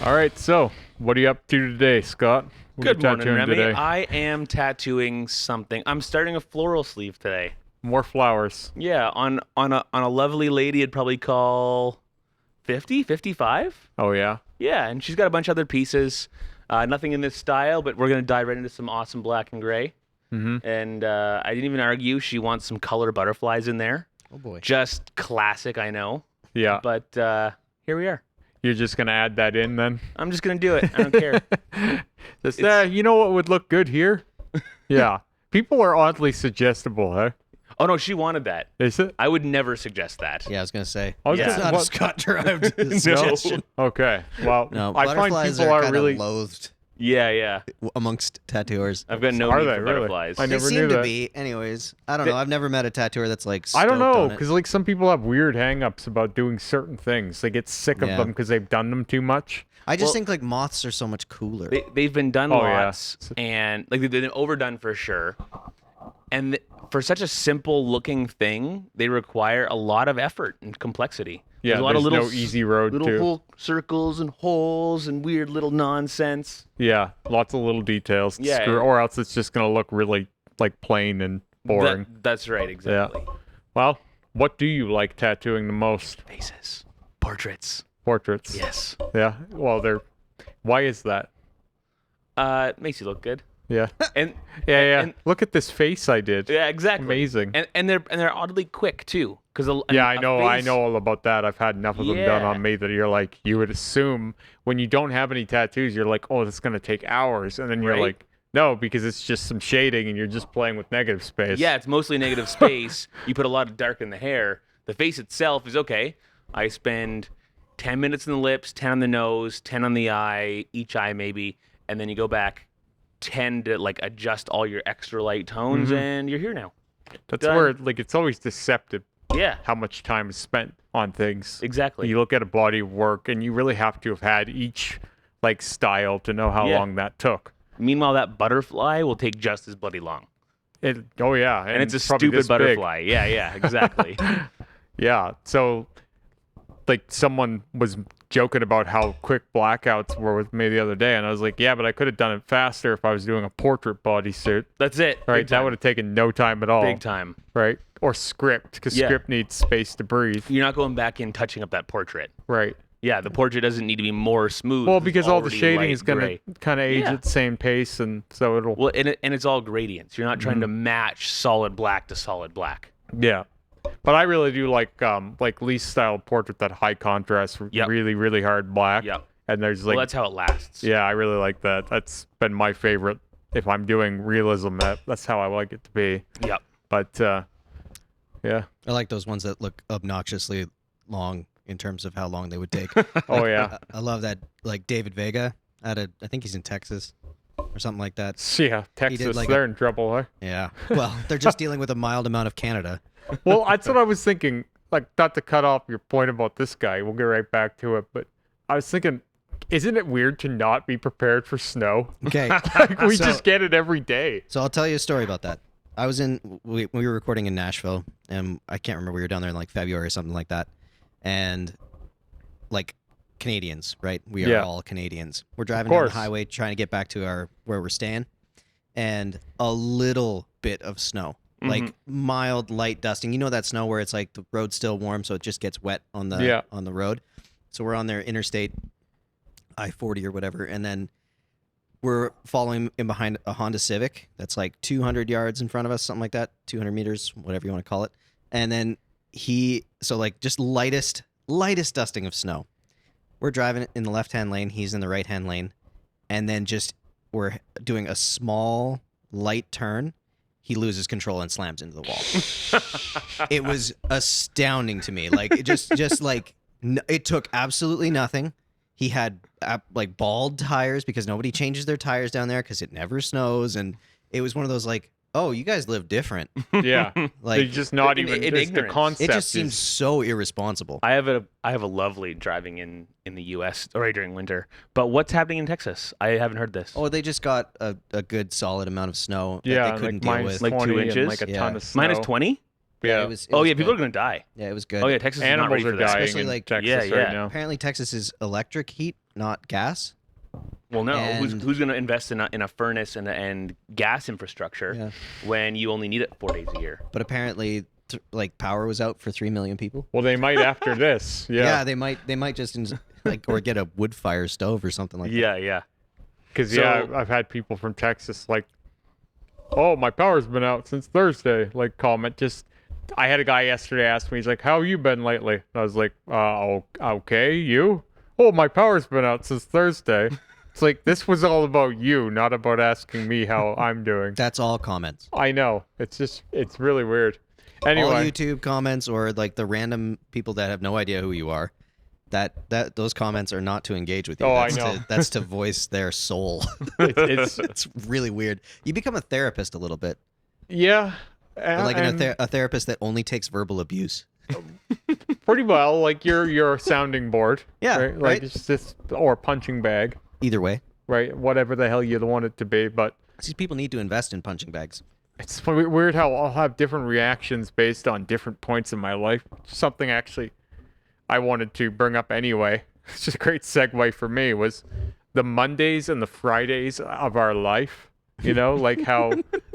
All right, so what are you up to today, Scott? What are you Good morning, tattooing Remy. today? I am tattooing something. I'm starting a floral sleeve today. More flowers. Yeah, on a lovely lady I'd probably call 50, 55. Oh yeah. Yeah, and she's got a bunch of other pieces. Nothing in this style, but we're going to dive right into some awesome black and gray. Mm-hmm. And I didn't even argue. She wants some color butterflies in there. Oh boy. Just classic, I know. Yeah. But here we are. You're just gonna add that in then? I'm just going to do it. I don't care. Just, you know what would look good here? Yeah. People are oddly suggestible, huh? Oh, no, she wanted that. Is it? I would never suggest that. Yeah, I was gonna say. I was Yeah. It's gonna- not a what- Scott-derived suggestion. Okay. Well, No, I find butterflies people are are kind really. of loathed Yeah. amongst tattooers. I've got no Are need they for really? butterflies. I They never seem knew to that. be. Anyways, I don't know. I've never met a tattooer that's like. I don't stoked know, on it. because like some people have weird hang-ups about doing certain things. They get sick of Yeah. them because they've done them too much. I just Well- think like moths are so much cooler. They've been done Oh, yeah. lots, and like they've been overdone for sure. And for such a simple looking thing, they require a lot of effort and complexity. Yeah, There's a lot of there's little no easy road little to. whole circles and holes and weird little nonsense. Yeah, lots of little details. To Yeah, screw, and- or else it's just gonna look really like plain and boring. That's right, exactly. Well, what do you like tattooing the most? Faces, portraits. Portraits. Yes. Yeah. Well, they're. Why is that? Makes you look good. Yeah. And Yeah. and- Look at this face I did. yeah, exactly. Amazing. And they're oddly quick too, because Yeah, I know. I know all about that. I've had enough of them done Yeah. on me that you're like, you would assume when you don't have any tattoos, you're like, oh, this is gonna take hours, and then you're Right. like, no, because it's just some shading, and you're just playing with negative space. Yeah, it's mostly negative space. You put a lot of dark in the hair. The face itself is okay. I spend 10 minutes in the lips, 10 on the nose, 10 on the eye, each eye maybe, and then you go back 10 to like adjust all your extra light tones, Mhm. and you're here now. That's Done. where like it's always deceptive Yeah, how much time is spent on things. exactly. You look at a body of work, and you really have to have had each like style to know how Yeah. long that took. Meanwhile, that butterfly will take just as bloody long, Oh yeah, and it's a probably stupid this big. butterfly. Yeah, exactly. Yeah. So, like, someone was joking about how quick blackouts were with me the other day, and I was like, yeah, but I could have done it faster if I was doing a portrait bodysuit. That's it. Right? Big That time. would have taken no time at all. Big time. Right? Or script, because Yeah. script needs space to breathe. You're not going back and touching up that portrait. Right. Yeah, the portrait doesn't need to be more smooth. Well, it's because all the already shading light is going gray. to kind of age Yeah. at the same pace, and so it'll. Well, and it's all gradients. You're not trying Mm-hmm. to match solid black to solid black. Yeah. But I really do like Lee's style portrait, that high contrast, Yep. really, really hard black. Yep. And there's like Well, that's how it lasts. yeah, I really like that. That's been my favorite. If I'm doing realism, that's how I like it to be. Yep. But yeah, I like those ones that look obnoxiously long in terms of how long they would take. oh yeah, I love that. Like David Vega I think he's in Texas or something like that. yeah. Texas, like they're in trouble, huh? Yeah. Well, they're just dealing with a mild amount of Canada. Well, that's what I was thinking. Like, not to cut off your point about this guy, we'll get right back to it. But I was thinking, isn't it weird to not be prepared for snow? Okay. Like, we So- just get it every day. So I'll tell you a story about that. We were recording in Nashville, and I can't remember, we were down there in like February or something like that. And like Canadians, right? We are Yeah. all Canadians. We're driving down the course. highway trying to get back to where we're staying, and a little bit of snow. Like mild light dusting. You know that snow where it's like the road's still warm, so it just gets wet on the Yeah. on the road. So we're on there interstate I-40 or whatever, and then we're following in behind a Honda Civic that's like 200 yards in front of us, something like that, 200 meters, whatever you want to call it. And then just lightest dusting of snow. We're driving in the left-hand lane, he's in the right-hand lane, and then just we're doing a small light turn. He loses control and slams into the wall. It was astounding to me. Like it just like it took absolutely nothing. He had like bald tires because nobody changes their tires down there because it never snows, and it was one of those like, oh, you guys live different. Yeah, Like they're just not in- even in the ignorance. concept. it just seems is- so irresponsible. I have a lovely driving in the U.S. right during winter. But what's happening in Texas? I haven't heard this. Oh, they just got a good solid amount of snow that yeah, they couldn't like deal minus with. Like 2 20 and, inches? like a Yeah. ton of snow. Minus 20? Yeah, it was Oh yeah, good. people are gonna die. Yeah, it was good. Yeah, Texas is not animals ready are for that. dying Especially in like- Texas Yeah, right yeah. now. Apparently, Texas is electric heat not gas. Well, no. And- Who's going to invest in a furnace and gas infrastructure when you only need it 4 days a year? But apparently, like power was out for 3 million people. Well, they might after this. Yeah, Yeah. they might just like or get a wood fire stove or something like that. Yeah. Because So- I've had people from Texas like, oh, my power's been out since Thursday. Like comment just. I had a guy yesterday ask me, he's like, how have you been lately? And I was like, okay, you? Oh, my power's been out since Thursday. It's like, this was all about you, not about asking me how I'm doing. That's all comments. I know. It's really weird. Anyway. All YouTube comments or like the random people that have no idea who you are. That those comments are not to engage with you. Oh, I that's know. that's to voice their soul. it's It's really weird. You become a therapist a little bit. yeah. Or like and a therapist that only takes verbal abuse. pretty well. Like you're a sounding board. Yeah, Right? Like right. it's just, or a punching bag. Either way, Right? Whatever the hell you want it to be. But these people need to invest in punching bags. it's weird how I'll have different reactions based on different points in my life. Something actually I wanted to bring up anyway. It's just a great segue for me was the Mondays and the Fridays of our life. You know, like how,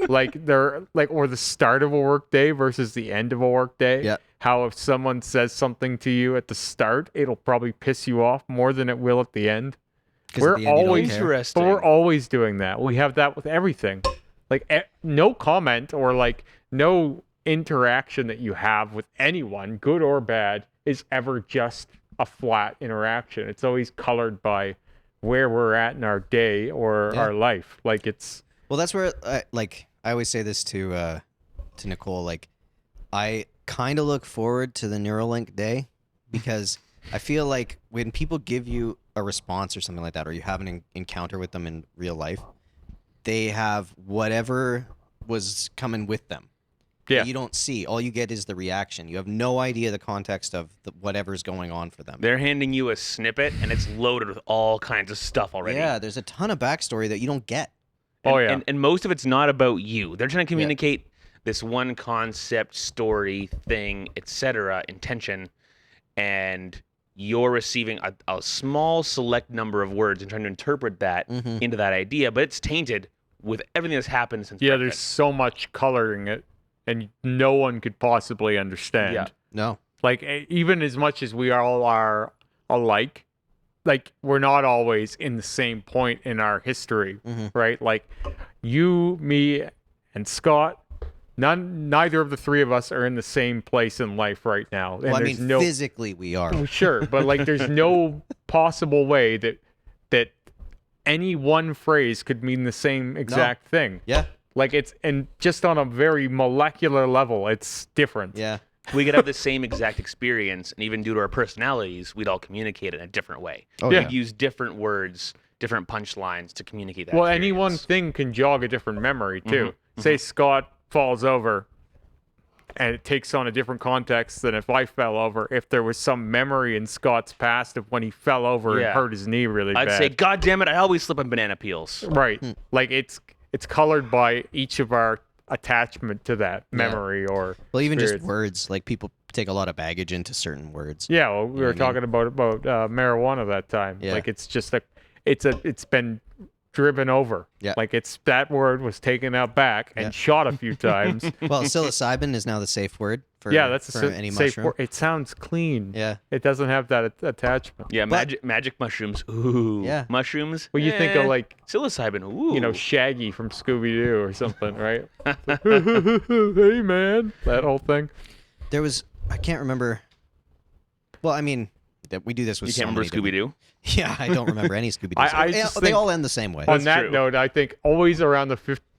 like they're like, or the start of a work day versus the end of a work day. Yeah. How if someone says something to you at the start, it'll probably piss you off more than it will at the end. 'Cause at We're the end, you don't always care. Interesting. But we're always doing that. We have that with everything. Like no comment or like no interaction that you have with anyone, good or bad, is ever just a flat interaction. It's always colored by where we're at in our day or Yeah. our life. Like it's Well, that's where like I always say this to Nicole. Like, I kind of look forward to the Neuralink day because I feel like when people give you a response or something like that, or you have an encounter with them in real life, they have whatever was coming with them. yeah. You don't see. All you get is the reaction. You have no idea the context of whatever's going on for them. They're handing you a snippet, and it's loaded with all kinds of stuff already. Yeah, there's a ton of backstory that you don't get. Oh yeah. And most of it's not about you. They're trying to communicate this one concept, story, thing, etc., intention, and you're receiving a small select number of words and trying to interpret that Mhm. into that idea, but it's tainted with everything that's happened since Yeah, there's breakfast. so much coloring it and no one could possibly understand. Yeah. No. Like even as much as we all are alike, like we're not always in the same point in our history, Mhm. right? Like you, me, and Scott, neither of the three of us are in the same place in life right now. And Well, I there's mean, no physically we are. sure, but like there's no possible way that any one phrase could mean the same exact thing. Yeah. Like it's and just on a very molecular level, it's different. Yeah. We could have the same exact experience, and even due to our personalities, we'd all communicate in a different way. Oh, Yeah. We'd use different words, different punchlines to communicate that. Well, any one experience. thing can jog a different memory too. Mm-hmm. Say Scott falls over and it takes on a different context than if I fell over. If there was some memory in Scott's past of when he fell over Yeah. and hurt his knee really I'd bad. say, God damn it, I always slip on banana peels. Right. Like it's colored by each of our attachment to that memory or Well, even just experience. words, like people take a lot of baggage into certain words. Yeah, well, we were what I mean? talking about marijuana that time. Yeah. Like it's just it's been driven over. Yeah. Like it's that word was taken out back and Yeah. shot a few times. Well, psilocybin is now the safe word for Yeah, that's for a any safe mushroom. word. It sounds clean. Yeah. It doesn't have that attachment. Yeah, But- magic mushrooms. Ooh. Yeah. Mushrooms. Well, you think of like, psilocybin. Ooh. you know, Shaggy from Scooby Doo or something, right? Hey man, that whole thing. There was I can't remember. Well, I mean, we do this with you so can't remember many different- Scooby Doo? Yeah, I don't remember any Scooby Doo. I just They think- all end the same way. On that true. note, I think always around the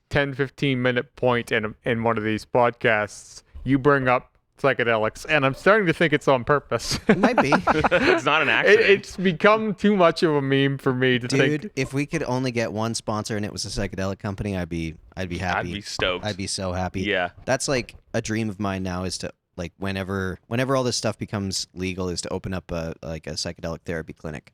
10-15 minute point in one of these podcasts, you bring up psychedelics, and I'm starting to think it's on purpose. It might be. It's not an accident. It's become too much of a meme for me to Dude, think. if we could only get one sponsor and it was a psychedelic company, I'd be happy. I'd be stoked. I'd be so happy. Yeah. That's like a dream of mine now is to like whenever all this stuff becomes legal is to open up a psychedelic therapy clinic.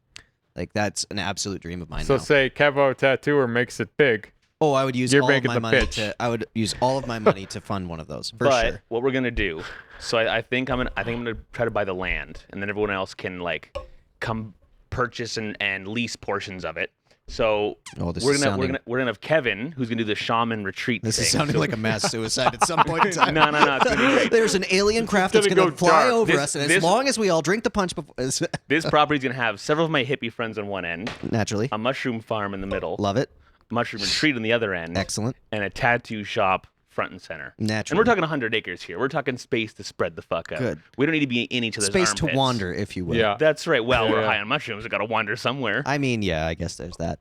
Like that's an absolute dream of mine So now. say Kevo Tattooer makes it big. Oh, I would use You're all of making my the money pitch. I would use all of my money to fund one of those for but sure. what we're gonna do? So I think I'm gonna try to buy the land, and then everyone else can like come purchase and lease portions of it. So this we're is gonna sounding- we're gonna have Kevin, who's gonna do the shaman retreat. This thing. is sounding So- like a mass suicide at some point in time. No, it's gonna be great. There's an alien craft that's gonna going to go fly dark. over This- us, and as this- long as we all drink the punch before, This property's gonna have several of my hippie friends on one end, naturally, a mushroom farm in the middle, love it. mushroom retreat on the other end, Excellent. and a tattoo shop front and center. Naturally. And we're talking 100 acres here. We're talking space to spread the fuck out. Good. We don't need to be in each other's Space to armpits. wander, if you will. Yeah. That's right. Well, we're Yeah. high on mushrooms. We got to wander somewhere. I mean, yeah, I guess there's that.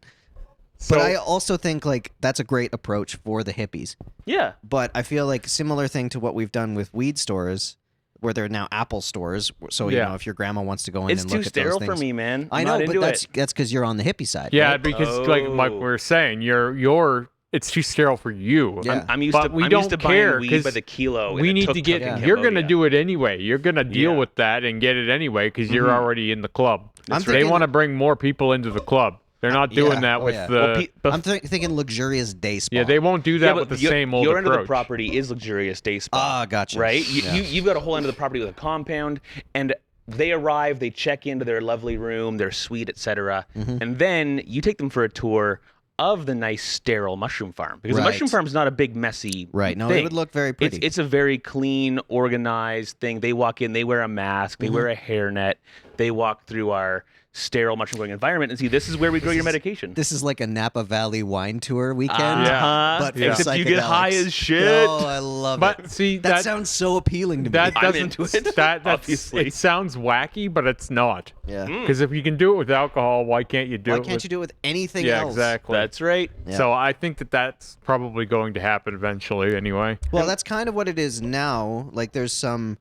So, But I also think like that's a great approach for the hippies. Yeah. But I feel like similar thing to what we've done with weed stores, where they're now Apple stores. So you Yeah. know, if your grandma wants to go in It's and too look at sterile those for things, me, man. I I'm know, not but into that's it. because you're on the hippie side. yeah, right? because like Oh. we were saying, you're it's too sterile for you. Yeah. I'm used But to we I'm don't used to care, buying weed 'cause by the kilo. We and it need took to get. fucking You're gonna Cambodia. do it anyway. You're gonna deal Yeah. with that and get it anyway because you're Mhm. already in the club. I'm They thinking- want to bring more people into the club. They're not doing Yeah. that Oh, with yeah. the. Well, I'm thinking luxurious day spa. yeah, they won't do that Yeah, with but the same old your end of approach. the property is luxurious day spa. Ah, gotcha. Right? Yeah. You've got a whole end of the property with a compound, and they arrive, they check into their lovely room, their suite, etc., Mm-hmm. and then you take them for a tour of the nice sterile mushroom farm because the Right. mushroom farm is not a big messy Right. No, thing. it would look very pretty. It's a very clean, organized thing. They walk in, they wear a mask, Mm-hmm. they wear a hairnet, they walk through our sterile mushroom growing environment and see this is where we grow your medication. This is like a Napa Valley wine tour weekend. Yeah. But for Except you get high psychedelics. as shit. Oh, I love But it. see, That sounds so appealing to me. that I'm doesn't. into it, That's obviously. it sounds wacky, but it's not. yeah. Because if you can do it with alcohol, why can't you do Why it? can't with, you do it with anything Yeah, else? exactly. That's right. Yeah. So I think that's probably going to happen eventually. Anyway. Well, that's kind of what it is now. Like, there's some,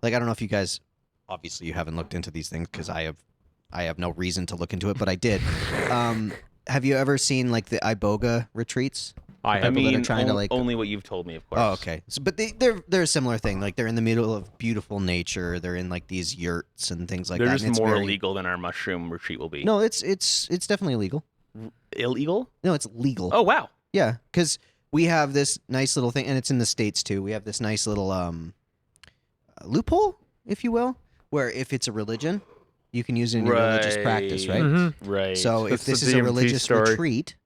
like, I don't know if you guys, obviously, you haven't looked into these things because I have no reason to look into it, but I did. Have you ever seen like the Iboga retreats? I I have. mean, that are mean, trying to, like- only what you've told me, of course. Oh, okay. So, but they're a similar thing. Like, they're in the middle of beautiful nature. They're in like these yurts and things like They're that. just and it's more very- illegal than our mushroom retreat will be. No, it's definitely illegal. Illegal? No, it's legal. Oh, wow. Yeah, because we have this nice little thing, and it's in the States too. We have this nice little loophole, if you will, where if it's a religion, you can use it in your religious practice, right? Mhm. Right. So if That's this the is a DMT religious story. retreat,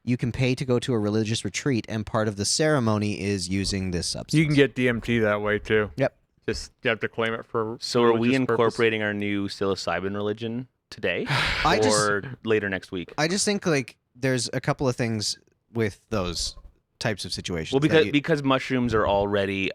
you can pay to go to a religious retreat, and part of the ceremony is using this substance. You can get DMT that way too. Yep. Just you have to claim it for. So are we religious purpose. incorporating our new psilocybin religion today I just- or later next week? I just think like there's a couple of things with those types of situations. Well, that because mushrooms are already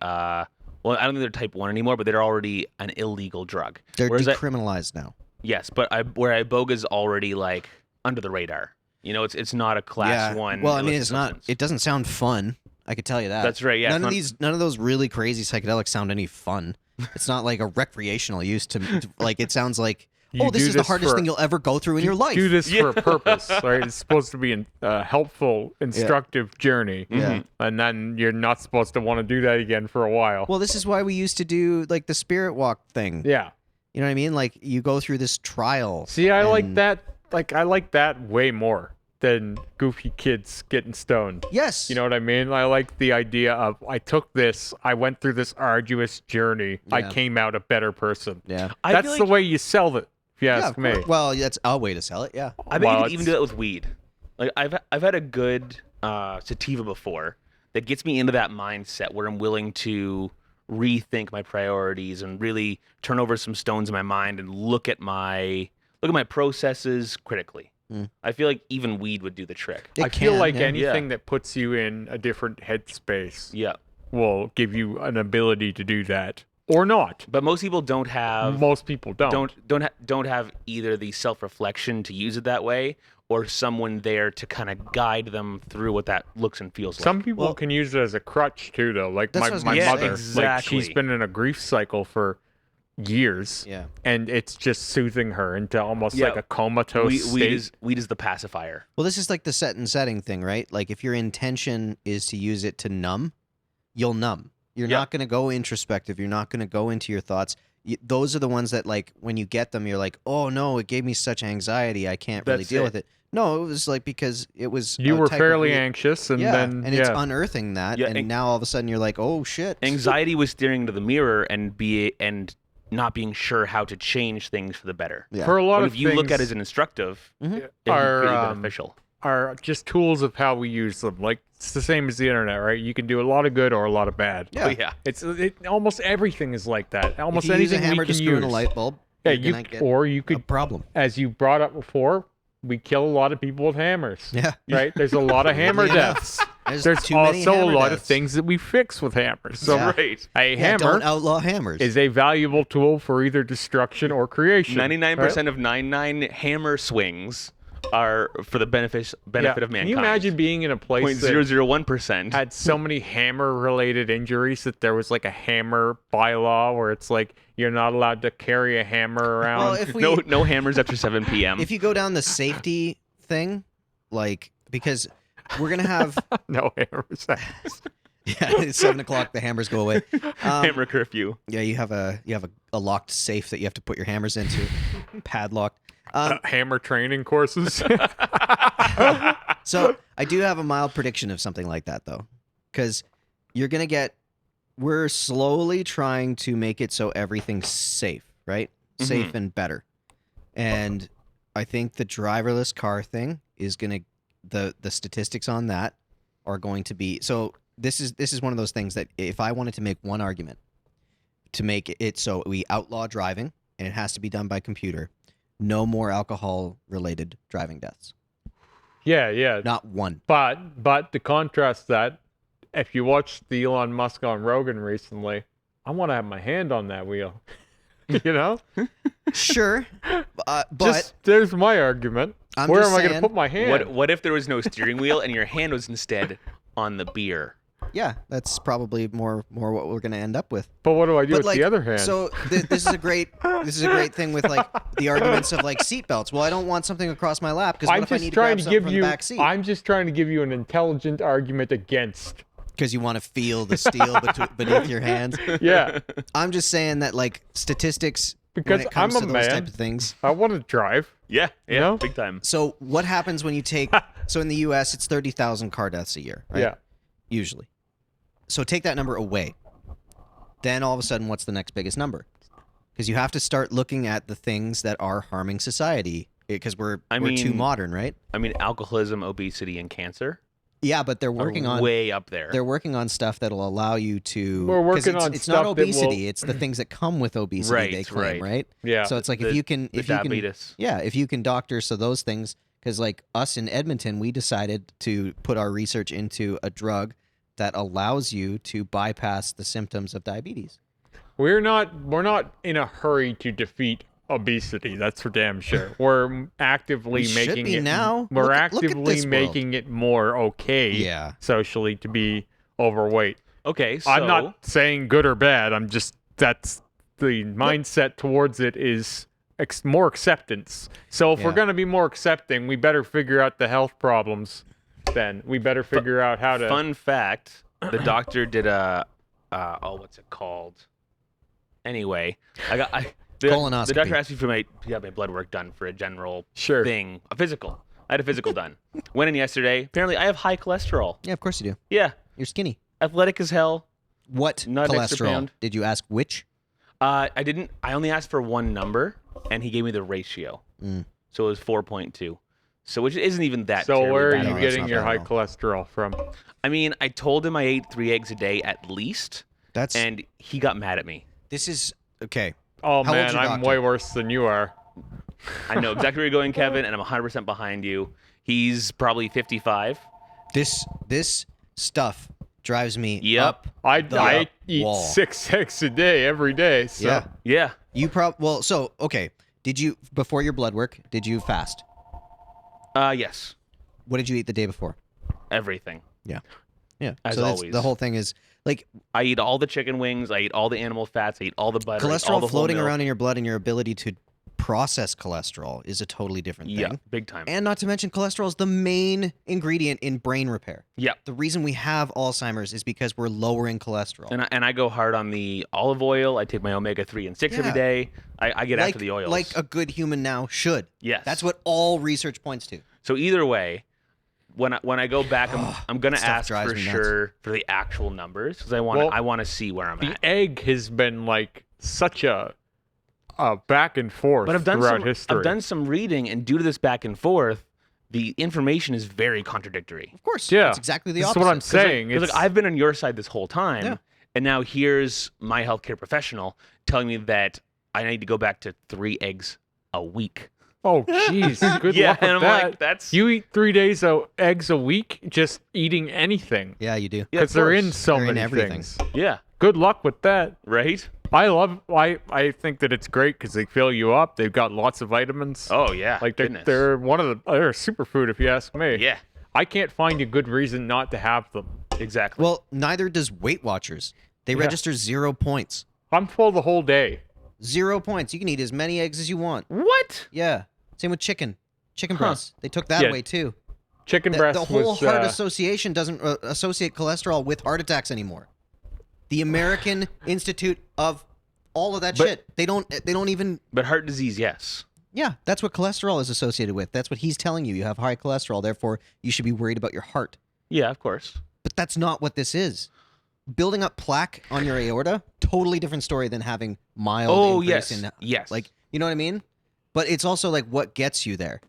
well, I don't think they're type 1 anymore, but they're already an illegal drug. they're Whereas decriminalized now. yes, but where iboga's already like under the radar. You know, it's not a class 1. Well, I mean, illicit it's not. substance. It doesn't sound fun. I could tell you that. That's right, yeah, None it's of none of those really crazy psychedelics sound any fun. It's not like a recreational use to like. It sounds like, You oh, this do is the this hardest for- thing you'll ever go through in your life. Do this for a purpose, right? It's supposed to be a helpful, instructive journey. Yeah. And then you're not supposed to want to do that again for a while. Well, this is why we used to do like the spirit walk thing. Yeah. You know what I mean? Like you go through this trial. See, I like and- that. Like I like that way more than goofy kids getting stoned. Yes. You know what I mean? I like the idea of I took this, I went through this arduous journey, I Yeah. came out a better person. Yeah. I That's feel the like- way you sell it, if you Yeah, ask of me. course. Well, that's a way to sell it. Yeah. I bet Well, you could even it's- do that with weed. Like I've had a good sativa before that gets me into that mindset where I'm willing to rethink my priorities and really turn over some stones in my mind and look at my processes critically. Mm. I feel like even weed would do the trick. It I feel can, like yeah. anything Yeah. that puts you in a different headspace Yeah, will give you an ability to do that. Or not. but most people don't have Most people don't. don't have either the self-reflection to use it that way or someone there to kind of guide them through what that looks and feels like. Some people Well- can use it as a crutch too, though. Like That's my, what I was my gonna say. mother, like she's Exactly. been in a grief cycle for years, Yeah. and it's just soothing her into almost Yeah. like a comatose state. weed is the pacifier. Well, this is like the set and setting thing, right? Like if your intention is to use it to numb, you'll numb. You're Yep. not going to go introspective. You're not going to go into your thoughts. Those are the ones that, like, when you get them, you're like, oh no, it gave me such anxiety. I can't really That's deal it. with it. No, it was like because it was You a were type of fairly weird- anxious, and yeah, then and it's unearthing that, Yeah, and and- now all of a sudden you're like, oh shit. Anxiety was staring into the mirror and not being sure how to change things for the better. Yeah. For a lot But of if you look at it things as an instructive, Mhm. it can Are, be beneficial. are just tools of how we use them. Like it's the same as the internet, right? You can do a lot of good or a lot of bad. Yeah. Oh, yeah. It's almost everything is like that. Almost if you use a anything hammer we to can screw use. in a light bulb, Yeah, you're gonna get or you a could, problem. as you brought up before, we kill a lot of people with hammers. Yeah. Right? There's a lot of hammer Weirdly enough, deaths. There's too many also a hammer lot deaths. of things that we fix with hammers. So Yeah. Right. a Yeah, don't hammer outlaw hammers. is a valuable tool for either destruction or creation. 99% of 99 hammer swings are for the benefit of mankind. Can you imagine being in a place that 0.001%. had so many hammer-related injuries that there was like a hammer bylaw where it's like you're not allowed to carry a hammer around? well, if we No hammers after 7 p.m. if you go down the safety thing, like because we're gonna have No hammers. yeah, it's 7:00, the hammers go away. Hammer curfew. Yeah, you have a locked safe that you have to put your hammers into, padlocked. Hammer training courses. So I do have a mild prediction of something like that though, because we're slowly trying to make it so everything's safe, right? Safe and better. And I think the driverless car thing is gonna the statistics on that are going to be so. This is one of those things that if I wanted to make one argument to make it so we outlaw driving and it has to be done by computer, no more alcohol-related driving deaths. Yeah. Not one. But to contrast that, if you watched the Elon Musk on Rogan recently, I want to have my hand on that wheel. You know? Sure, but Just there's my argument. I'm Where just am I going to saying- put my hand? What if there was no steering wheel and your hand was instead on the beer? yeah, that's probably more what we're gonna end up with. But what do I do But with like, the other hand? so this is a great thing with like the arguments of like seatbelts. Well, I don't want something across my lap because what I'm if I just need to trying grab to something give from you. the back seat? I'm just trying to give you an intelligent argument against. Because you want to feel the steel beneath your hands. Yeah, I'm just saying that like statistics Because when it comes I'm to a those man. type of things. I want to drive. Yeah, You know? big time. So what happens when you take? So in the U.S., it's 30,000 car deaths a year, right? Yeah. Usually. So take that number away. Then all of a sudden, what's the next biggest number? Because you have to start looking at the things that are harming society. Because we're too mean- modern, right? I mean, alcoholism, obesity, and cancer Yeah, but they're are working on way up there. they're working on stuff that'll allow you to. We're 'cause working it's, on it's stuff not that will- obesity; it's the things that come with obesity. Right, they claim, right. right? Yeah. So it's like The- if you can, the if you can, diabetes. yeah, if you can doctor so those things, because like us in Edmonton, we decided to put our research into a drug that allows you to bypass the symptoms of diabetes. We're not in a hurry to defeat obesity. That's for damn sure. We're actively We should making be it now. We're Look at actively this world. making it more okay Yeah. socially to be overweight. Okay, so I'm not saying good or bad. I'm just that's the mindset towards it is more acceptance. So if we're Yeah. going to be more accepting, we better figure out the health problems. Then we better figure out how to. Fun fact: the doctor did a what's it called? Anyway, the Colonoscopy. doctor asked me to have my blood work done for a general Sure. thing, a physical. I had a physical done. Went in yesterday. Apparently, I have high cholesterol. Yeah, of course you do. Yeah, You're skinny. athletic as hell. What Not an extra cholesterol? pound. Did you ask which? I didn't. I only asked for one number, and he gave me the ratio. Mm. So it was 4.2. So which isn't even that. So terribly where are bad. No, you that's getting not your bad high at all. cholesterol from? I mean, I told him I ate 3 eggs a day at least, That's and he got mad at me. this is okay. Oh How old's man, your I'm doctor? way worse than you are. I know exactly where you're going, Kevin, and I'm 100% behind you. He's probably 55. This stuff drives me Yep. up. I the eat wall. 6 eggs a day every day. So Yeah. Yeah. You well, so okay. Did you before your blood work? Did you fast? Yes. What did you eat the day before? Everything. Yeah. As so that's- always. the whole thing is like I eat all the chicken wings. I eat all the animal fats. I eat all the butter. I eat all cholesterol the floating whole milk. around in your blood and your ability to process cholesterol is a totally different thing. Yeah, big time. And not to mention, cholesterol is the main ingredient in brain repair. Yeah. The reason we have Alzheimer's is because we're lowering cholesterol. And I go hard on the olive oil. I take my omega 3 and 6 every Yeah. day. I get after the oils. Like a good human now should. Yes. That's what all research points to. So either way, when I go back, I'm gonna Stuff ask drives for me nuts. sure for the actual numbers because I Well, want to see where I'm the at. egg has been like such a back and forth But throughout history. I've done some reading, and due to this back and forth, the information is very contradictory. Of course. Yeah. It's exactly the This opposite. is what I'm saying. Because It's- I've been on your side this whole time, Yeah. and now here's my healthcare professional telling me that I need to go back to 3 eggs a week. Oh, jeez. Good Yeah, luck with and I'm that. like, that's- You eat 3 days of eggs a week just eating anything. Yeah, you do. Yeah, of Because they're in course. so They're in many everything. things. Yeah, Good luck with that. right? I think that it's great because they fill you up. They've got lots of vitamins. Oh yeah, Like goodness. they're they're a superfood if you ask me. Yeah, I can't find a good reason not to have them. exactly. Well, neither does Weight Watchers. They register 0 points. I'm full the whole day. 0 points. You can eat as many eggs as you want. what? Yeah. Same with chicken. Chicken Huh. breasts. They took that Yeah. away too. Chicken The, breast the whole was heart association doesn't associate cholesterol with heart attacks anymore. The American Institute of all of that But- shit. They don't even. But heart disease, yes. Yeah, that's what cholesterol is associated with. That's what he's telling you. You have high cholesterol, therefore you should be worried about your heart. Yeah, of course. But that's not what this is. Building up plaque on your aorta, totally different story than having mild Oh increase yes, in yes. like, you know what I mean? But it's also like what gets you there.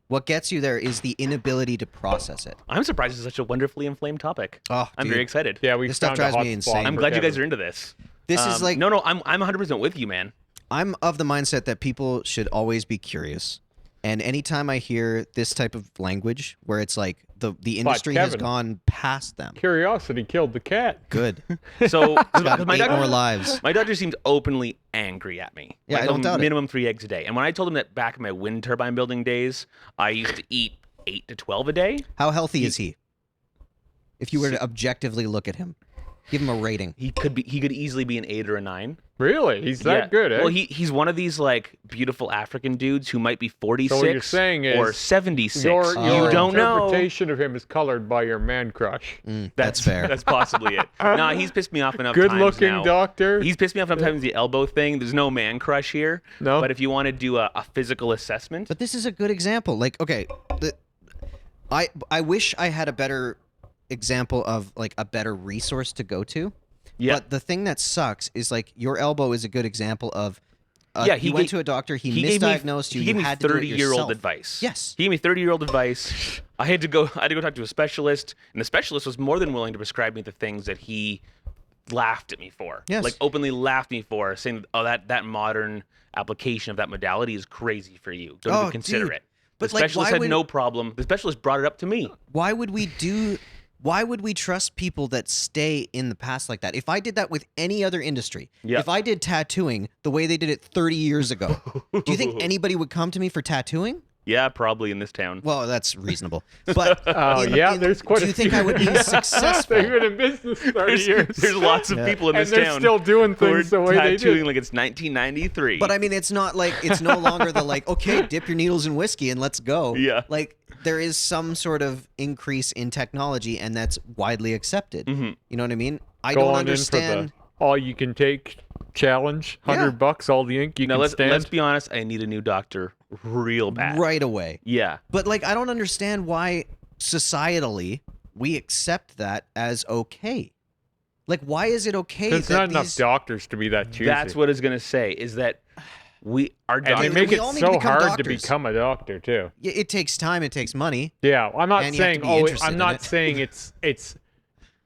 What gets you there is the inability to process it. I'm surprised it's such a wonderfully inflamed topic. Oh, I'm dude. very excited. Yeah, we This stuff found drives a me hot insane. spot I'm for glad you guys Kevin. are into this. This is like no, I'm 100% with you, man. I'm of the mindset that people should always be curious. And anytime I hear this type of language where it's like the industry has Kevin. gone past them. Curiosity killed the cat. Good. So Got my 8 doctor, more lives. my doctor seemed openly angry at me. Yeah, Like, I don't doubt it. minimum 3 eggs a day. And when I told him that back in my wind turbine building days, I used to eat 8 to 12 a day. How healthy is he? If you were to objectively look at him, give him a rating. He could easily be an 8 or a 9. Really? He's that Yeah. good, eh? Well, he's one of these like beautiful African dudes who might be 46 So what you're saying or is 76. your you don't know. interpretation of him is colored by your man crush. That's fair. That's possibly it. Nah, he's pissed me off enough Good times looking now. doctor. He's pissed me off enough times with the elbow thing. There's no man crush here. No? But if you want to do a physical assessment, But this is a good example. Like, okay, I wish I had a better example of like a better resource to go to. yeah, But the thing that sucks is like your elbow is a good example of. Yeah, he he went gave- to a doctor. He gave me misdiagnosed you. He gave You me had to do it 30-year-old yourself. advice. Yes. He gave me 30-year-old advice. I had to go talk to a specialist, and the specialist was more than willing to prescribe me the things that he laughed at me for. Yes. Like openly laughed at me for, saying, "Oh, that modern application of that modality is crazy for you. Don't Oh, even consider dude. it." But, the like, specialist why had would- no problem. The specialist brought it up to me. Why would we trust people that stay in the past like that? If I did that with any other industry, Yep. if I did tattooing the way they did it 30 years ago, do you think anybody would come to me for tattooing? Yeah, probably in this town. Well, that's reasonable. But there's quite do a you think few. I would be successful? They've been in business 30 years. There's lots of Yeah. people in and this they're town still doing who are things the way they tattooing did. like it's 1993. But I mean, it's not like it's no longer the like, okay, dip your needles in whiskey and let's go. Yeah. Like there is some sort of increase in technology, and that's widely accepted. Mhm. You know what I mean? I Go don't on understand. in for the all you can take challenge. Yeah. $100, all the ink you now can let's stand. be honest. I need a new doctor real bad. Right away. Yeah. But like I don't understand why societally we accept that as okay. Like why is it okay There's that not enough these doctors to be that choosy. That's what I was gonna say. Is that our And they doctors? make we it all need to so become hard to doctors. become a doctor too. Yeah, it takes time, it takes money. Yeah, I'm not And you have to saying. be Oh, interested I'm in not it. saying it's.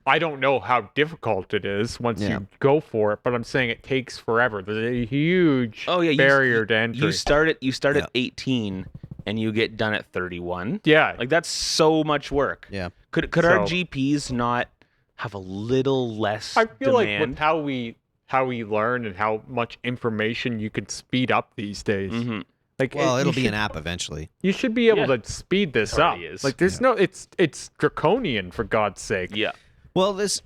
I don't know how difficult it is once Yeah. you go for it, but I'm saying it takes forever. There's a huge barrier to entry. You start at Yeah. 18 and you get done at 31. yeah, Like that's so much work. Yeah. Could our So- GPs not have a little less I feel like demand? with how we learn and how much information you can speed up these days. Mhm. Like Well, you it'll be should- an app eventually. You should be able Yeah. to speed this It up. already is. Like there's no, it's draconian for God's sake. Yeah. Well, this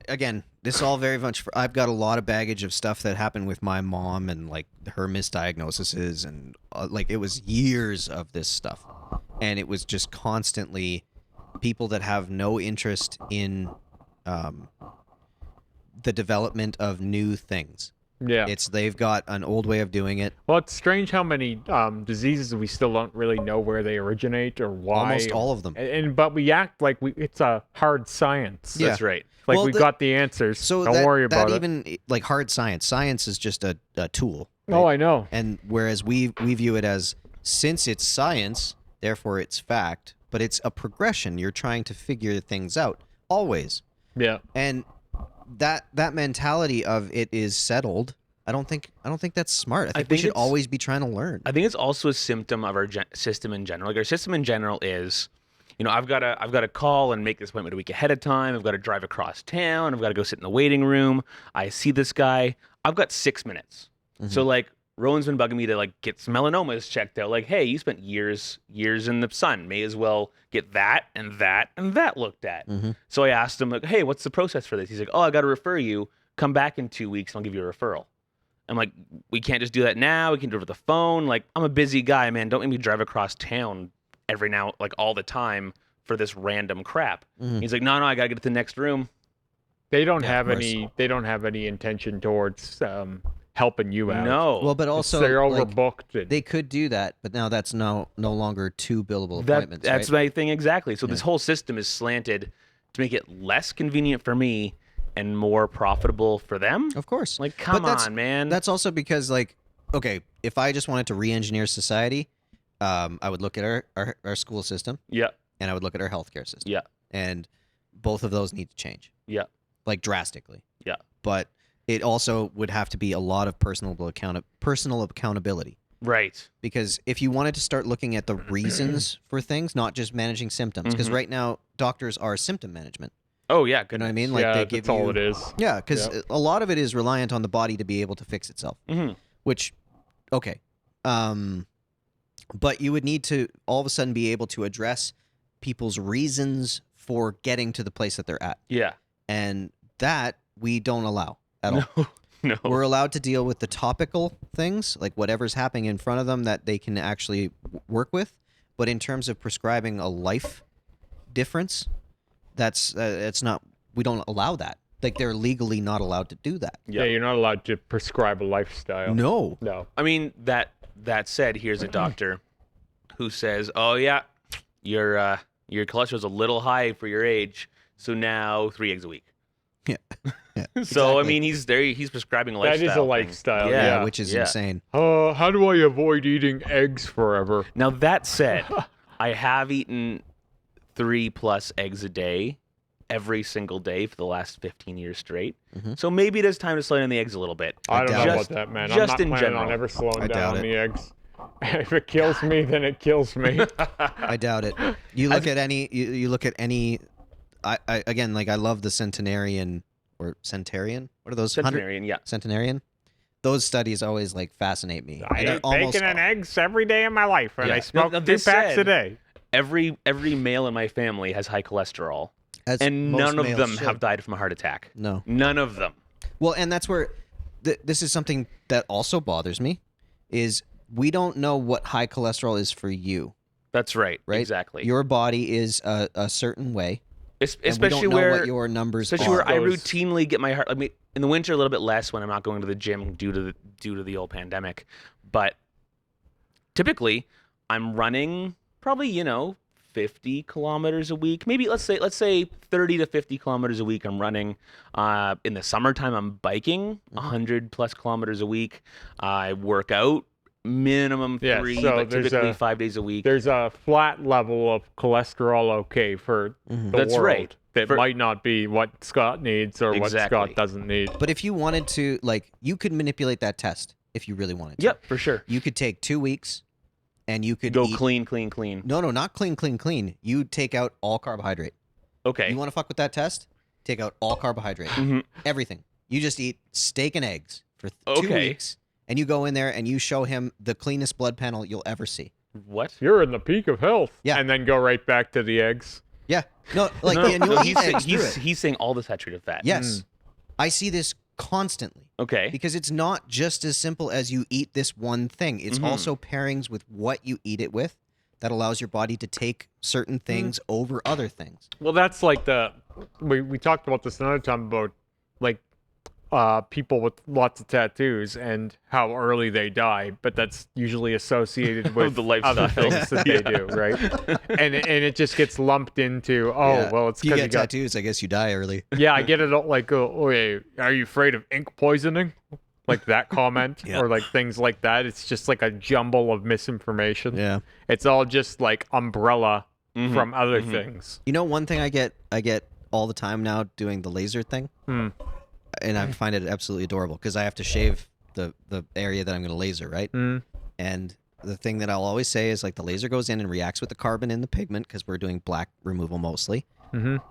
again, this all very much. I've got a lot of baggage of stuff that happened with my mom and like her misdiagnoses and like it was years of this stuff, and it was just constantly people that have no interest in the development of new things. Yeah. They've got an old way of doing it. Well, it's strange how many diseases we still don't really know where they originate or why. Almost all of them. And but we act like it's a hard science. Yeah. That's right. Like Well, we've got the answers. So don't worry about that it. even like hard science. Science is just a tool. Oh, I know. And whereas we view it as, since it's science, therefore it's fact, but it's a progression. You're trying to figure things out always. Yeah. And that mentality of it is settled, I don't think that's smart. I think we should it's- always be trying to learn. I think it's also a symptom of our system in general. Like our system in general is, I've got to call and make this appointment a week ahead of time. I've got to drive across town. I've got to go sit in the waiting room. I see this guy. I've got 6 minutes. So like Rowan's been bugging me to like get some melanomas checked out. Like, hey, you spent years in the sun. May as well get that and that and that looked at. So I asked him like, hey, what's the process for this? He's like, oh, I got to refer you. Come back in 2 weeks and I'll give you a referral. I'm like, we can't just do that now. We can do it over the phone. Like, I'm a busy guy, man. Don't make me drive across town all the time for this random crap. He's like, no, I got to get to the next room. They don't Yeah, have of course. they don't have any intention towards helping you out. No. Well, but also they're like, overbooked. and- they could do that, but now that's no longer 2 billable That, appointments. that's right? my thing exactly. So this whole system is slanted to make it less convenient for me and more profitable for them. Of course. Like, come But that's- on, man. That's also because, like, okay, if I just wanted to re-engineer society, I would look at our school system yeah, and I would look at our healthcare system. yeah, And both of those need to change, yeah, like drastically. yeah. But it also would have to be a lot of personal accountability. Right. Because if you wanted to start looking at the reasons for things, not just managing symptoms, because right now doctors are symptom management. Oh yeah, You good. know what I mean? Like yeah, they give that's all you, it is. yeah, because Yeah. a lot of it is reliant on the body to be able to fix itself. Which, okay, but you would need to all of a sudden be able to address people's reasons for getting to the place that they're at, Yeah. and that we don't allow at all. No. No. We're allowed to deal with the topical things, like whatever's happening in front of them that they can actually work with. But in terms of prescribing a life difference, that's it's not. We don't allow that. Like they're legally not allowed to do that. Yeah, you're not allowed to prescribe a lifestyle. No. No. I mean that said, here's a doctor who says, "Oh yeah, your cholesterol's a little high for your age, so now 3 eggs a week." Yeah. Yeah. So I exactly. mean, he's prescribing a That lifestyle. is a thing. lifestyle, Yeah. yeah. which is yeah. insane. How do I avoid eating eggs forever? Now that said, I have eaten 3+ eggs a day every single day for the last 15 years straight. So maybe it is time to slow down the eggs a little bit. I don't know about Just- that, man. just I'm not in planning general. on ever slowing I doubt down on it. the eggs. If it kills me, then it kills me. I doubt it. You look at any. You look at any. I again, like I love the centenarian or centarian. What are those? Centenarian, yeah. Centenarian. Those studies always like fascinate me. I And they're eat bacon and eggs every day of my life, and Yeah. I smoke Now, 2 this packs a said- day. Every male in my family has high cholesterol, as and most none of males them should. have died from a heart attack. No. None of them. Well, and that's where this is something that also bothers me, is we don't know what high cholesterol is for you, That's right. right? Exactly. Your body is a certain way, and Especially we don't know where what your numbers especially are. where I Those- routinely get my heart. I mean, in the winter a little bit less when I'm not going to the gym due to the old pandemic, but typically I'm running probably 50 kilometers a week. Maybe let's say 30 to 50 kilometers a week. I'm running. In the summertime, I'm biking 100+ kilometers a week. I work out minimum 3, Yeah, so but there's typically a- 5 days a week. There's a flat level of cholesterol okay for the That's world. right. That For- might not be what Scott needs or Exactly. what Scott doesn't need. But if you wanted to, like, you could manipulate that test if you really wanted to. Yep, for sure. You could take 2 weeks, and you could Go eat. clean. No, not clean. You take out all carbohydrate. Okay. You want to fuck with that test? Take out all carbohydrate. Mhm. Everything. You just eat steak and eggs for 2 Okay. weeks, and you go in there and you show him the cleanest blood panel you'll ever see. What? You're in the peak of health. Yeah. And then go right back to the eggs. Yeah. No, like No, and you'll no, eat eggs through it. he's saying all the saturated fat. Yes. I see this constantly Okay. because it's not just as simple as you eat this one thing. It's also pairings with what you eat it with that allows your body to take certain things over other things. Well, that's like we talked about this another time about like people with lots of tattoos and how early they die, but that's usually associated with The lifestyle. other things that they do, right? And it just gets lumped into well, it's if you because get you got tattoos, I guess you die early. yeah, I get it all, like, oh, wait, are you afraid of ink poisoning? like that comment Yeah. or like things like that. It's just like a jumble of misinformation. Yeah. It's all just like umbrella from other things. You know, one thing I get all the time now doing the laser thing, and I find it absolutely adorable because I have to shave the area that I'm going to laser, right? And the thing that I'll always say is like the laser goes in and reacts with the carbon in the pigment because we're doing black removal mostly,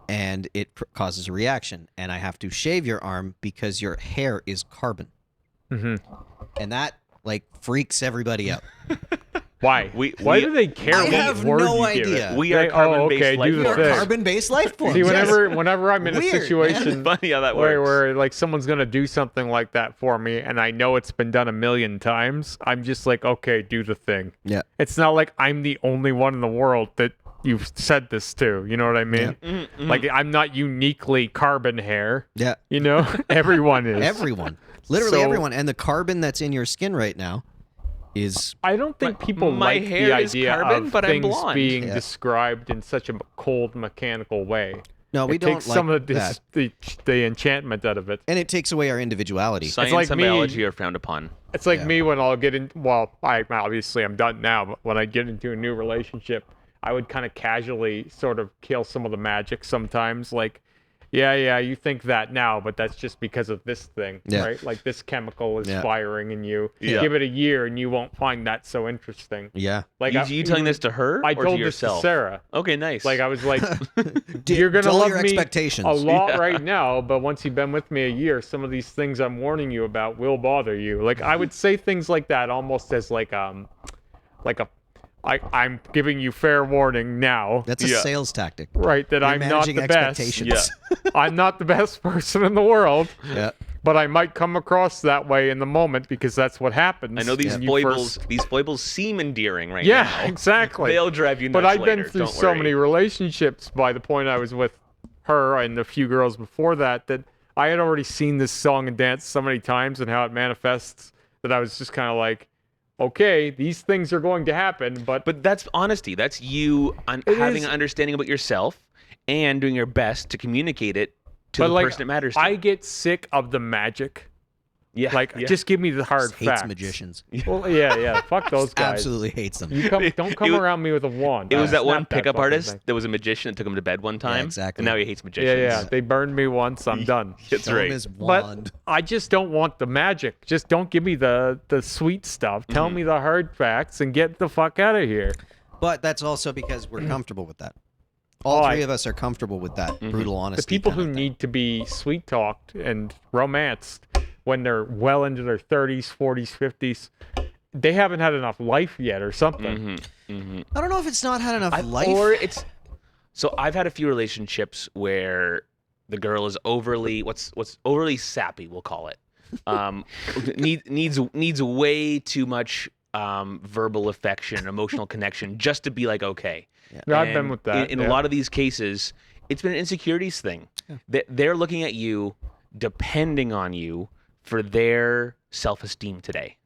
and it causes a reaction. And I have to shave your arm because your hair is carbon, and that like freaks everybody out. Why? Why do they care I what have word no you give idea. it? We are carbon-based okay, life do the forms. thing. Carbon-based life forms. See, yes. whenever I'm in a Weird, situation Funny how that works. where like someone's gonna do something like that for me, and I know it's been done a million times, I'm just like, okay, do the thing. Yeah. It's not like I'm the only one in the world that you've said this to. You know what I mean? Like I'm not uniquely carbon hair. Yeah. You know, everyone is. Everyone. Literally So- everyone. And the carbon that's in your skin right now is I don't think people my like the hair is idea carbon, of but I'm things blonde. being Yeah. described in such a cold, mechanical way. no, we It don't takes like some of that. the enchantment out of it. And it takes away our individuality. Science like and me- biology are frowned upon. It's like Yeah. me when I'll get in. Well, obviously I'm done now, but when I get into a new relationship, I would kind of casually sort of kill some of the magic sometimes. Like, yeah, you think that now, but that's just because of this thing, Yeah. right? Like this chemical is Yeah. firing in you. Yeah. Give it a year, and you won't find that so interesting. Yeah. Like, You telling this to her I or told to this yourself? to Sarah. Okay, nice. Like I was like, you're gonna dull love your me expectations. a lot right now, but once you've been with me a year, some of these things I'm warning you about will bother you. Like I would say things like that almost as like a I'm giving you fair warning now, That's a Yeah. sales tactic. right? That You're I'm not managing the best. expectations. I'm not the best person in the world, Yeah. but I might come across that way in the moment because that's what happens. I know these when you foibles. first- These foibles seem endearing right Yeah, now. exactly. They'll drive you nuts But I've been later, through don't so worry. many relationships by the point I was with her and a few girls before that I had already seen this song and dance so many times and how it manifests that I was just kind of like, okay, these things are going to happen, but But that's honesty. That's you It having is. an understanding about yourself and doing your best to communicate it to but the like person it matters to. I get sick of the magic. yeah, Like, yeah. just give me the hard Hates facts. magicians. Well, yeah, fuck those guys. Absolutely hates them. You don't come It was- around me with a wand. It was I'll that one snap pickup fucking artist thing. that was a magician that took him to bed one time. exactly. And now he hates magicians. Yeah, they burned me once. I'm done. That's Show him right. his But wand. I just don't want the magic. Just don't give me the sweet stuff. Tell me the hard facts and get the fuck out of here. But that's also because we're comfortable with that. Oh, All I- three of us are comfortable with that brutal The honesty. people kind who of thing. need to be sweet talked and romanced when they're well into their 30s, 40s, 50s, they haven't had enough life yet or something. I don't know if it's not had enough life. Or it's so I've had a few relationships where the girl is overly what's overly sappy, we'll call it. Needs way too much verbal affection, emotional connection just to be like okay. Yeah, I've been And with that. In yeah. a lot of these cases, it's been an insecurities thing. They're looking at you, depending on you for their self-esteem today.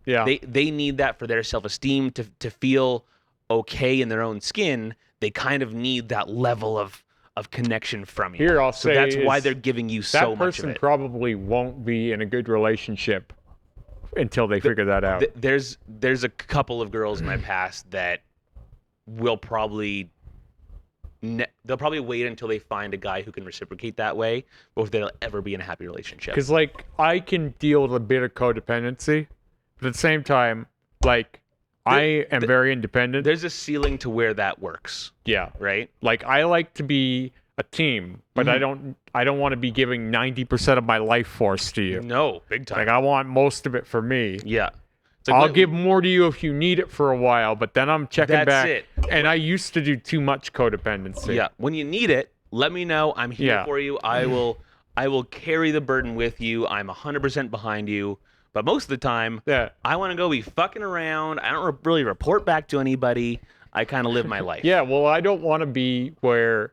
Yeah. They need that for their self-esteem to feel okay in their own skin. They kind of need that level of connection from you. Here, I'll so say that's why is they're giving you that so much of person it. probably won't be in a good relationship until they figure that out. There's a couple of girls in my past that will probably they'll probably wait until they find a guy who can reciprocate that way before they'll ever be in a happy relationship. Because, like, I can deal with a bit of codependency, but at the same time, like, I am very independent. There's a ceiling to where that works, Yeah. right? Like, I like to be a team, but I don't want to be giving 90% of my life force to you. No, big time. Like, I want most of it for me. Yeah. It's like, I'll what- give more to you if you need it for a while, but then I'm checking That's back. it. And I used to do too much codependency. Yeah, when you need it, let me know. I'm here Yeah. for you. I will carry the burden with you. I'm 100% behind you. But most of the time, Yeah. I want to go be fucking around. I don't really report back to anybody. I kind of live my life. Yeah, well, I don't want to be where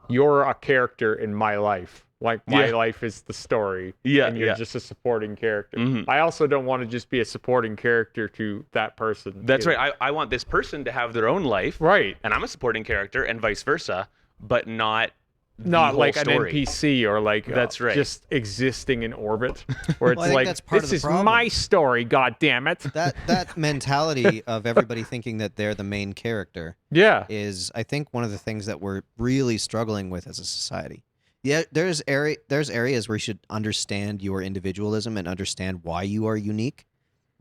you're a character in my life. Like, my Yeah. life is the story. Yeah, And you're yeah. just a supporting character. Mhm. I also don't want to just be a supporting character to that person. That's either. right. I want this person to have their own life. Right. And I'm a supporting character and vice versa, but not not whole like story. an NPC or like That's right. just existing in orbit, where it's Well, I think like that's part of this the is problem. my story. God damn it! That mentality of everybody thinking that they're the main character Yeah, is, I think, one of the things that we're really struggling with as a society. Yeah, there's areas where you should understand your individualism and understand why you are unique,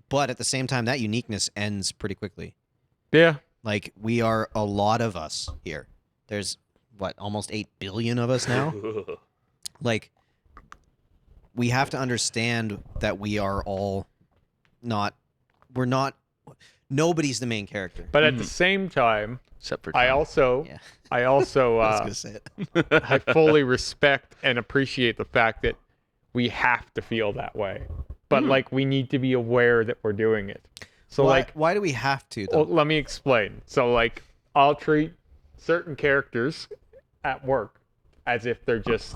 but at the same time, that uniqueness ends pretty quickly. yeah. Like, we are a lot of us here. There's what, almost 8 billion of us now. Like, we have to understand that we are all not. We're not. Nobody's the main character. But at the same time, Except for I Tom. also, Yeah. I also, I was gonna say it. I fully respect and appreciate the fact that we have to feel that way, but like we need to be aware that we're doing it. So Why do we have to, though? well, let me explain. So like I'll treat certain characters at work as if they're just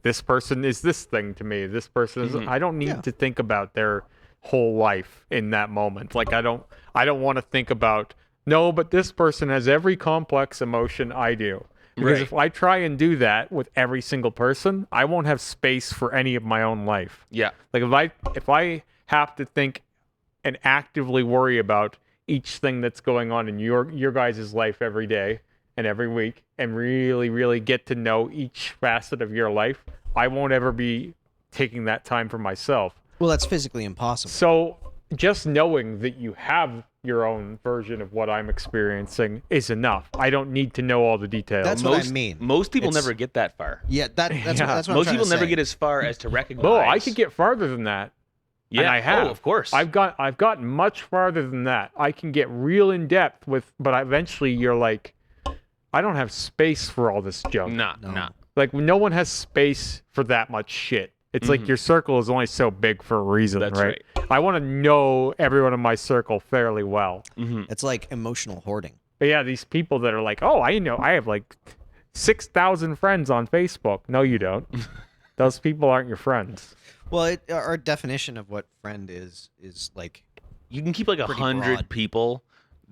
this person is this thing to me. This person is I don't need to think about their whole life in that moment. Like I don't want to think about no, but this person has every complex emotion I do. Because Right. if I try and do that with every single person, I won't have space for any of my own life. Yeah. Like if I have to think and actively worry about each thing that's going on in your guys' life every day and every week and really get to know each facet of your life, I won't ever be taking that time for myself. Well, that's physically impossible. So just knowing that you have your own version of what I'm experiencing is enough. I don't need to know all the details. That's what I mean. Most people It's- never get that far. Yeah, that's Yeah. what I'm Most trying people to never say. get as far as to recognize. No, I could get farther than that. Yeah, And I have. Oh, of course. I've gotten much farther than that. I can get real in depth with, but eventually you're like, I don't have space for all this junk. Nah. Like no one has space for that much shit. It's like your circle is only so big for a reason, That's right? I want to know everyone in my circle fairly well. It's like emotional hoarding. But yeah, these people that are like, oh, I know, I have like 6,000 friends on Facebook. No, you don't. Those people aren't your friends. Well, our definition of what friend is like, You can keep like Pretty 100 broad. people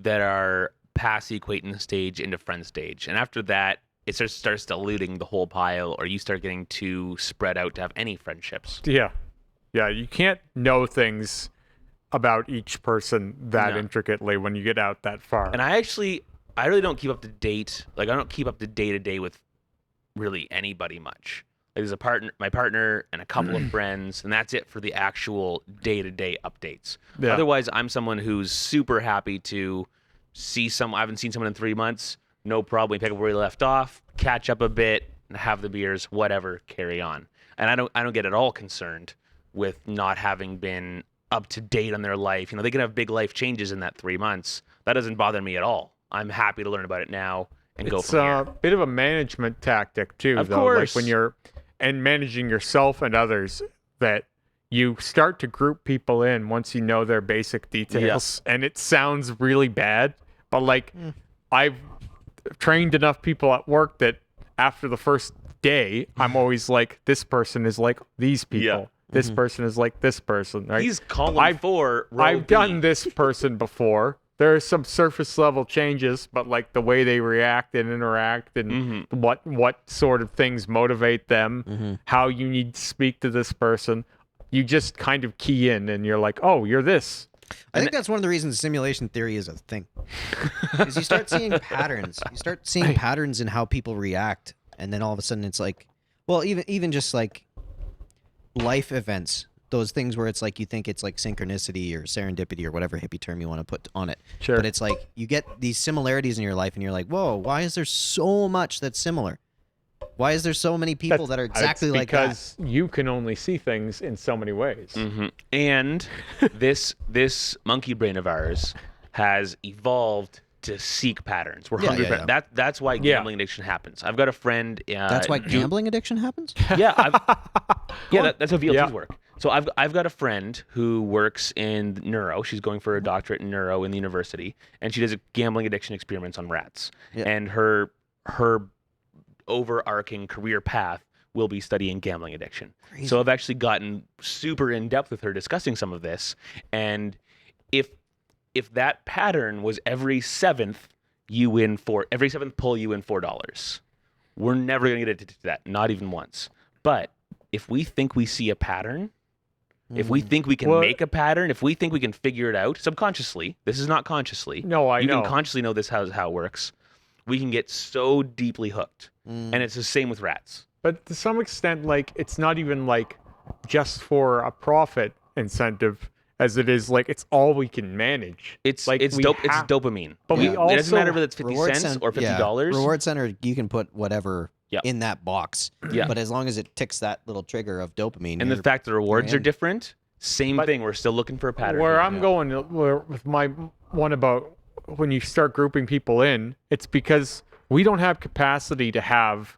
that are past the acquaintance stage into friend stage, and after that, it starts diluting the whole pile, or you start getting too spread out to have any friendships. Yeah. Yeah, you can't know things about each person that No. intricately when you get out that far. And I really don't keep up to date. Like I don't keep up to day with really anybody much. Like there's my partner, and a couple of friends, and that's it for the actual day-to-day updates. Yeah. Otherwise, I'm someone who's super happy to see I haven't seen someone in 3 months. No problem. We pick up where we left off, catch up a bit, have the beers, whatever, carry on. And I don't get at all concerned with not having been up to date on their life. You know, they can have big life changes in that 3 months. That doesn't bother me at all. I'm happy to learn about it now and go It's from a here. bit of a management tactic too, Of though. course. Like when you're and managing yourself and others, that you start to group people in once you know their basic details. And it sounds really bad, but like I've trained enough people at work that after the first day, I'm always like, this person is like these people. Yeah. This person is like this person, right? He's column I've- 4. row I've B. done this person before. There are some surface level changes, but like the way they react and interact and what sort of things motivate them, how you need to speak to this person, you just kind of key in and you're like, oh, you're this. I think that's one of the reasons simulation theory is a thing. Is you start seeing patterns. You start seeing patterns in how people react, and then all of a sudden it's like, well, even just like life events, those things where it's like you think it's like synchronicity or serendipity or whatever hippie term you want to put on it. Sure. But it's like you get these similarities in your life, and you're like, whoa, why is there so much that's similar? Why is there so many people that are exactly It's like that? because you can only see things in so many ways. And this monkey brain of ours has evolved to seek patterns. We're Yeah, hungry. yeah, yeah. That's why gambling addiction happens. I've got a friend. That's why gambling addiction happens? Yeah, that's how VLTs Yeah. work. So I've got a friend who works in neuro. She's going for a doctorate in neuro in the university, and she does gambling addiction experiments on rats. Yeah. And her overarching career path will be studying gambling addiction. Crazy. So I've actually gotten super in depth with her discussing some of this, and if that pattern was every seventh pull you win $4, we're never going to get addicted to that, not even once. But if we think we see a pattern, if we think we can make a pattern, if we think we can figure it out subconsciously, this is not consciously. No, I you know. You can consciously know this how it works. We can get so deeply hooked. And it's the same with rats. But to some extent, like, it's not even like just for a profit incentive as it is like it's all we can manage. It's like it's dopamine. But we it also doesn't matter whether it's 50 cents or $50. Reward center, you can put whatever in that box. Yeah. But as long as it ticks that little trigger of dopamine. And the fact the rewards are in. different, same thing. We're still looking for a pattern. Where I'm going with my one about when you start grouping people in, it's because we don't have capacity to have,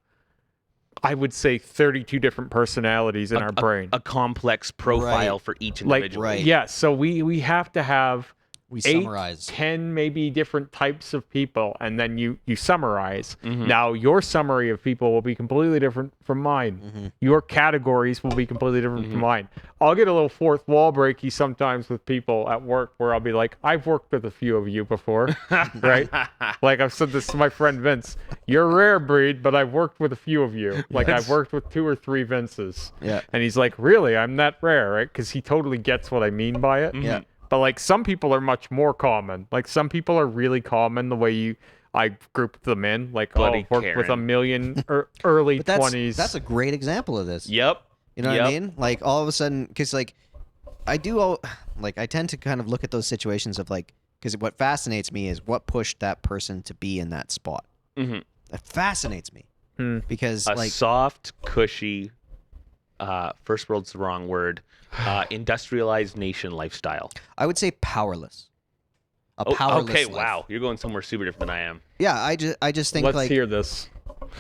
I would say, 32 different personalities in our brain. A complex profile for each individual. Right. Yeah, so we have to have we 8, summarize 10 maybe different types of people, and then you summarize. Now, your summary of people will be completely different from mine. Your categories will be completely different from mine. I'll get a little fourth wall breaky sometimes with people at work where I'll be like, I've worked with a few of you before, right? Like I've said this to my friend Vince. You're a rare breed, but I've worked with a few of you. Like I've worked with 2 or 3 Vinces. Yeah. And he's like, really? I'm that rare, right? Because he totally gets what I mean by it. Yeah. But like some people are much more common. Like some people are really common the way I grouped them in. Like, Bloody I've worked with a million early But that's 20s. that's a great example of this. Yep. You know what I mean? Like all of a sudden, because like I tend to kind of look at those situations of like, because what fascinates me is what pushed that person to be in that spot. That fascinates me because A like soft, cushy, first world's the wrong word, industrialized nation lifestyle. I would say powerless. A powerless okay, life. wow. You're going somewhere super different than I am. Yeah, I just think Let's like hear this.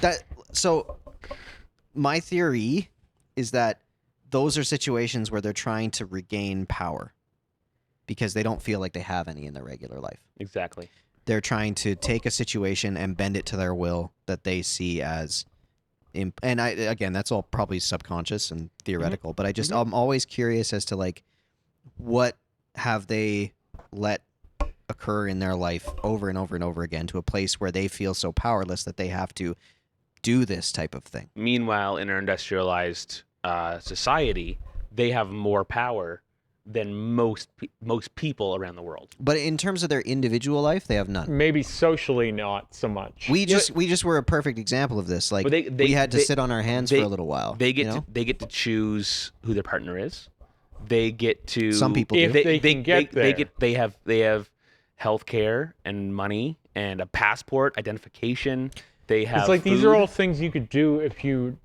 that. So my theory is that those are situations where they're trying to regain power because they don't feel like they have any in their regular life. Exactly. They're trying to take a situation and bend it to their will that they see as and again, that's all probably subconscious and theoretical, but I'm always curious as to like what have they let occur in their life over and over and over again to a place where they feel so powerless that they have to do this type of thing. Meanwhile, in our industrialized society, they have more power than most people around the world. But in terms of their individual life, they have none. Maybe socially not so much. We just were a perfect example of this. Like Well, we had to sit on our hands for a little while. They get you know? they get to choose who their partner is. They get to Some people If do. they can get there. they have health care and money and a passport, identification. They have It's like these food. are all things you could do if you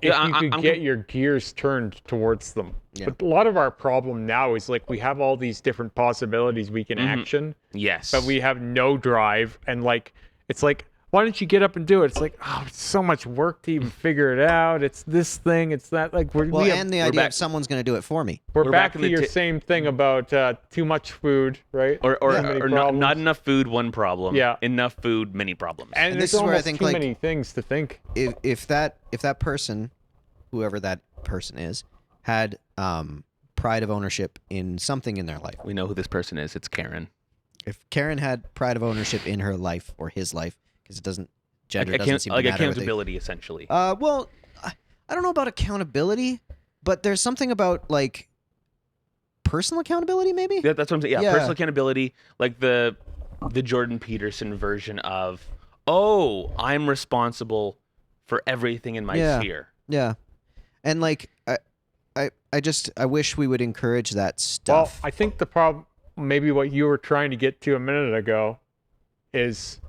could get your gears turned towards them. Yeah. But a lot of our problem now is like we have all these different possibilities we can action, Yes. but we have no drive. And like, it's like, why don't you get up and do it? It's like, oh, it's so much work to even figure it out. It's this thing, it's that. Like and the idea of someone's going to do it for me. we're back back in to the your same thing about too much food, right? or Too many not problems. enough food, one problem. Yeah. Enough food, many problems. And And there's this is where I almost think, too like, many things to think. If that person, whoever that person is, had pride of ownership in something in their life. We know who this person is. It's Karen. If Karen had pride of ownership in her life or his life, because gender doesn't seem to Like matter. accountability, essentially. Well, I don't know about accountability, but there's something about like personal accountability, maybe. Yeah, that's what I'm saying. Yeah, Yeah. personal accountability, like the Jordan Peterson version of, oh, I'm responsible for everything in my sphere. Yeah, and like I wish we would encourage that Well, stuff. I think the problem, maybe what you were trying to get to a minute ago, is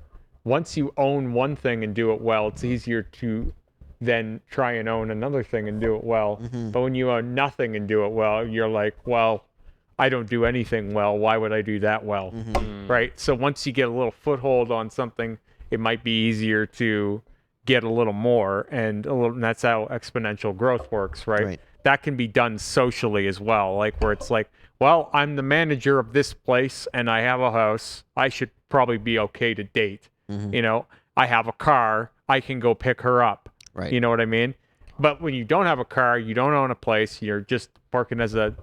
once you own one thing and do it well, it's easier to then try and own another thing and do it well. But when you own nothing and do it well, you're like, well, I don't do anything well. Why would I do that well? Right? So once you get a little foothold on something, it might be easier to get a little more, and that's how exponential growth works, right? That can be done socially as well, like where it's like, well, I'm the manager of this place and I have a house. I should probably be okay to date. You know, I have a car. I can go pick her up. Right. You know what I mean? But when you don't have a car, you don't own a place, you're just working as a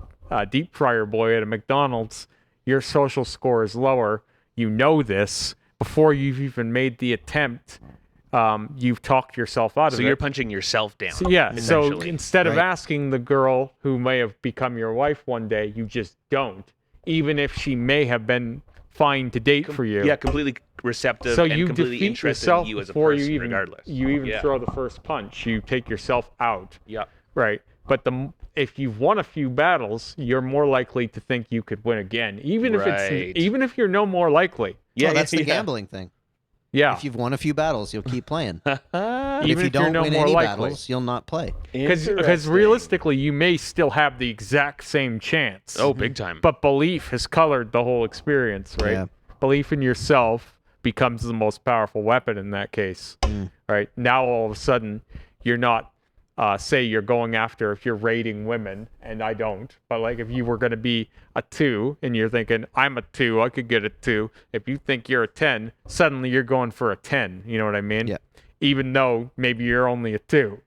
deep fryer boy at a McDonald's, your social score is lower. You know this before you've even made the attempt you've talked yourself out of So it. you're punching yourself down. So, yeah. So essentially. instead of Right. asking the girl who may have become your wife one day, you just don't, even if she may have been fine to date for you. Yeah, completely receptive So and you completely defeat interested yourself in you as a before person, you even regardless. you throw the first punch. You take yourself out. Yeah. Right. But if you've won a few battles, you're more likely to think you could win again, even Right. if you're no more likely. Yeah, that's yeah, the yeah. gambling thing. Yeah. If you've won a few battles, you'll keep playing. But Even if you you're don't no win more any likely. battles, you'll not play. Because Interesting. realistically, you may still have the exact same chance. Oh, big time. But belief has colored the whole experience, right? Yeah. Belief in yourself becomes the most powerful weapon in that case, right? Now all of a sudden, you're not, say you're going after, if you're rating women, and I don't, but like if you were going to be a 2 and you're thinking, I'm a 2, I could get a 2. If you think you're a 10, suddenly you're going for a 10. You know what I mean? Yeah. Even though maybe you're only a 2.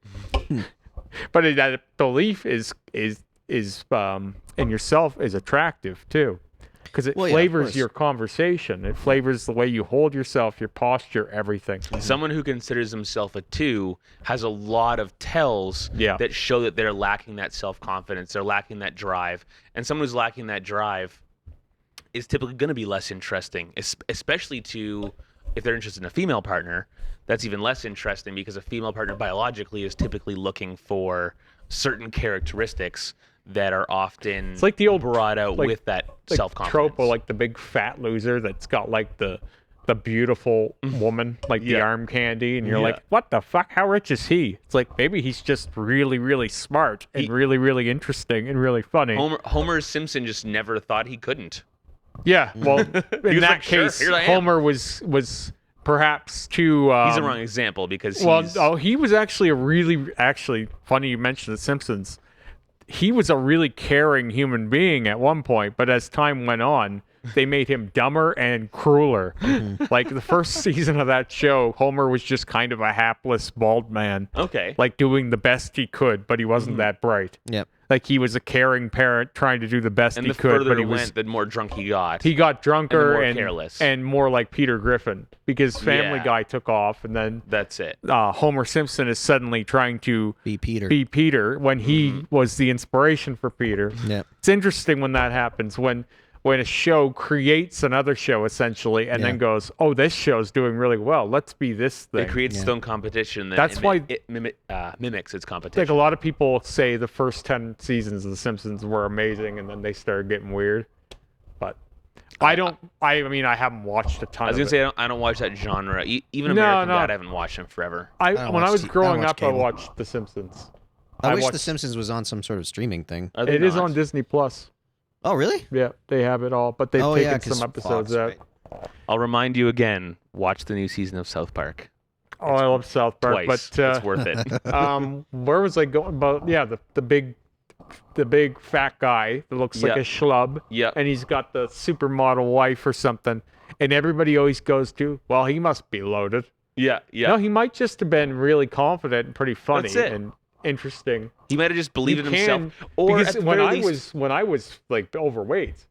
But that belief is in yourself is attractive too, because it Well, yeah, of flavors course. your conversation. It flavors the way you hold yourself, your posture, everything. Someone who considers himself a 2 has a lot of tells Yeah. that show that they're lacking that self-confidence, they're lacking that drive. And someone who's lacking that drive is typically going to be less interesting, especially if they're interested in a female partner. That's even less interesting because a female partner biologically is typically looking for certain characteristics that are often It's like the old brought out like- with that like self-confidence. trope of like the big fat loser that's got like the beautiful woman, like the Yeah. arm candy, and you're Yeah. like, what the fuck? How rich is he? It's like maybe he's just really, really smart and really, really interesting and really funny. Homer Simpson just never thought he couldn't. Yeah, well, in was that like, "Sure, case, here I am." Homer was perhaps too. He's the wrong example because Well, he's he was actually actually funny. You mentioned The Simpsons. He was a really caring human being at one point, but as time went on, they made him dumber and crueler. Like the first season of that show, Homer was just kind of a hapless bald man, okay. like doing the best he could, but he wasn't that bright. Yep. Like he was a caring parent trying to do the best And he the could, further but he it was went, the more drunk he got. he got drunker more and careless. and more like Peter Griffin because Family Yeah. Guy took off, and then That's it. Homer Simpson is suddenly trying to Be Peter. be Peter when he was the inspiration for Peter. Yep. It's interesting when that happens, when a show creates another show essentially and then Yeah. goes, oh, this show's doing really well, let's be this thing. It creates its own competition. That That's why- it mimics its Like competition. a lot of people say the first 10 seasons of The Simpsons were amazing and then they started getting weird. But I mean, I haven't watched a ton I was of gonna it. say I don't watch that genre. Even No, American no. Dad, I haven't watched in forever. don't When I watch was t- I don't growing watch up, I cable. watched The Simpsons. I wish watched- The Simpsons was on some sort of streaming thing. Are they It is not? on Disney Plus. Oh, really? Yeah, they have it all, but they've Oh, taken yeah, 'cause some episodes Fox, out. right. I'll remind you again. Watch the new season of South Park Oh, I love South Park, twice. but It's worth it. where was I going? About the big fat guy that looks like Yeah. a schlub, Yeah. and he's got the supermodel wife or something, and everybody always goes to, well, he must be loaded. Yeah, yeah. No, he might just have been really confident and pretty funny That's it. and interesting. He might have just believed You in himself. can- Or because at the when very I least, was like overweight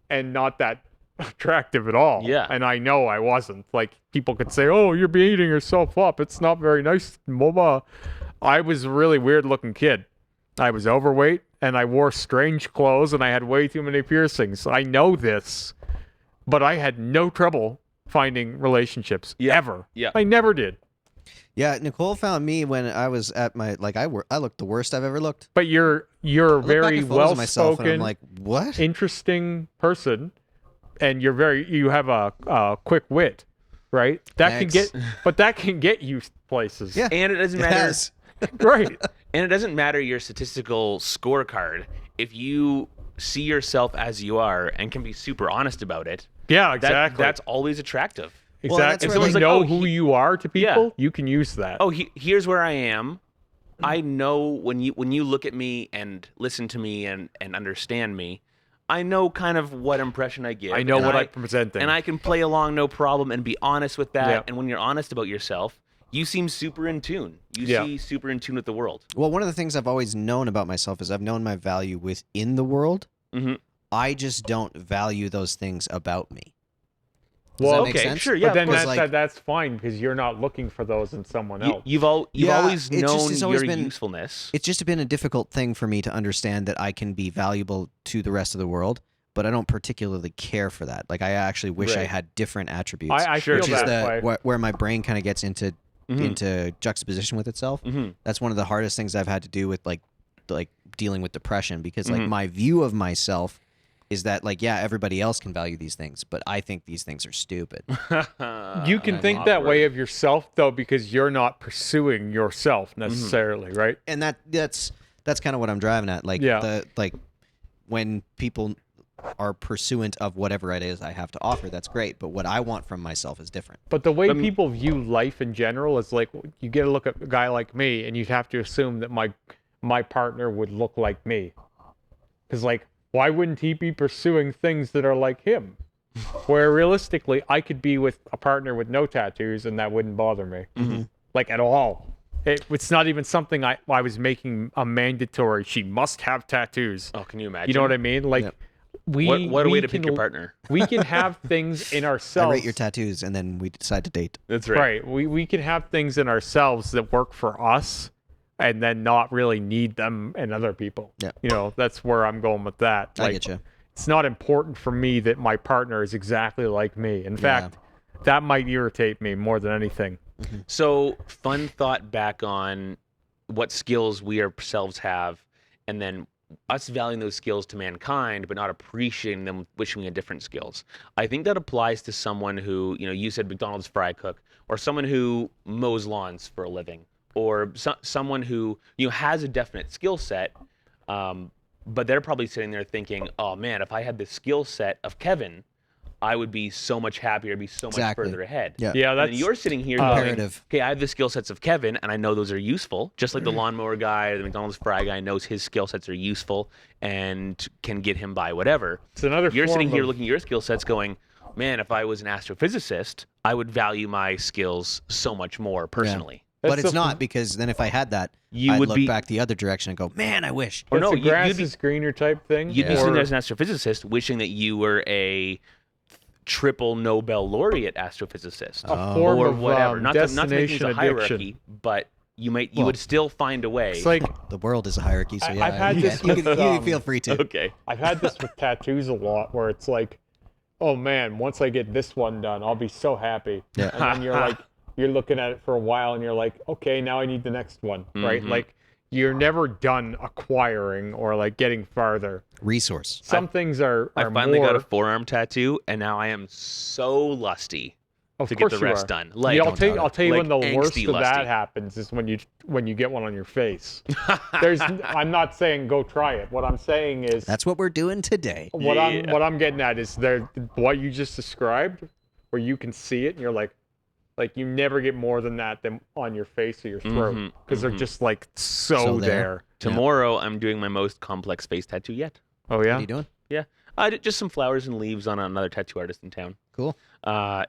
and not that attractive at all. Yeah. And I know I wasn't. Like people could say, "Oh, you're beating yourself up. It's not very nice, mama." I was a really weird looking kid. I was overweight and I wore strange clothes and I had way too many piercings. I know this, but I had no trouble finding relationships ever. Yeah. I never did. Yeah, Nicole found me when I was at my I looked the worst I've ever looked. But you're I a look back very at photos well of myself and I'm spoken, like, what? interesting person, and you have a quick wit, right? That Thanks. that can get you places. Yeah. and it doesn't It matter. has. Right. And it doesn't matter your statistical scorecard if you see yourself as you are and can be super honest about it. Yeah, That, exactly. That's always attractive. Well, that's exactly. where, If like- you know Oh, who you are to people, you can use that. Oh, here's where I am. I know when you look at me and listen to me and understand me, I know kind of what impression I give. I know and what I'm presenting. and I can play along no problem and be honest with that. Yeah. And when you're honest about yourself, you seem super in tune. You Yeah. see super in tune with the world. Well, one of the things I've always known about myself is I've known my value within the world. Mm-hmm. I just don't value those things about me. Does Well, that make okay, sense? sure, yeah. but then Because, that's fine because you're not looking for those in someone else. You've Yeah, always known it's always your been- usefulness. It's just been a difficult thing for me to understand that I can be valuable to the rest of the world, but I don't particularly care for that. Like I actually wish I Right. had different attributes. I Sure. feel which is that way. where my brain kind of gets into juxtaposition with itself. Mhm. That's one of the hardest things I've had to do with like dealing with depression because like Mhm. my view of myself is that like yeah everybody else can value these things, but I think these things are stupid. You can think that way of yourself though because you're not pursuing yourself necessarily, right? And that's kind of what I'm driving at. Like Yeah. when people are pursuant of whatever it is I have to offer, that's great. But what I want from myself is different. But the way people view life in general is like you get to look at a guy like me and you'd have to assume that my partner would look like me. Because like why wouldn't he be pursuing things that are like him? Where realistically I could be with a partner with no tattoos and that wouldn't bother me. Like at all. It's not even something I was making a mandatory. She must have tattoos. Oh, can you imagine? You know what I mean? Like Yep. What a we way to can- pick your partner. We can have things in I ourselves. rate your tattoos, and then we decide to date. That's Right. We can have things in ourselves that work for us and then not really need them in other people. Yeah. You know, that's where I'm going with that. I get you. It's not important for me that my partner is exactly like me. In fact, that might irritate me more than anything. So, fun thought back on what skills we ourselves have, and then us valuing those skills to mankind, but not appreciating them, wishing we had different skills. I think that applies to someone who, you said McDonald's fry cook, or someone who mows lawns for a living, or someone who, has a definite skill set, but they're probably sitting there thinking, oh man, if I had the skill set of Kevin, I would be so much happier, be so much Exactly. further ahead. Yeah. Yeah, And that's then you're sitting here going, Imperative. okay, I have the skill sets of Kevin, and I know those are useful. Just like the lawnmower guy, the McDonald's fry guy knows his skill sets are useful and can get him by whatever. it's another You're sitting form here of- looking at your skill sets going, man, if I was an astrophysicist, I would value my skills so much more personally. But That's it's the- not, because then if I had that, You I'd would look be- back the other direction and go, man, I wish. Or It's no, a grass you'd be, is greener type thing. you'd be or- sitting there as an astrophysicist wishing that you were a triple Nobel laureate astrophysicist. a form or of whatever. Not to make things destination a hierarchy, addiction. but you Well, would still find a way. It's like The world is a hierarchy, so I- yeah. I've had you this can, you with, can, you can feel free to. okay. I've had this with tattoos a lot where it's like, oh man, once I get this one done, I'll be so happy. Yeah. And then you're looking at it for a while and you're like, okay, now I need the next one, right? Like you're never done acquiring or like getting farther. Resource. Some things are I finally more, got a forearm tattoo, and now I am so lusty of to get course the you rest are. done. Yeah, Like, I'll tell you like when the worst angsty of that lusty. happens is when you get one on your face. I'm not saying go try it. What I'm saying is That's what we're doing today. what I'm getting at is what you just described, where you can see it and you're like you never get more than that than on your face or your throat because they're just like so there. there. tomorrow, I'm doing my most complex face tattoo yet. Oh What yeah. are you doing? Yeah, I did just some flowers and leaves on another tattoo artist in town. Cool.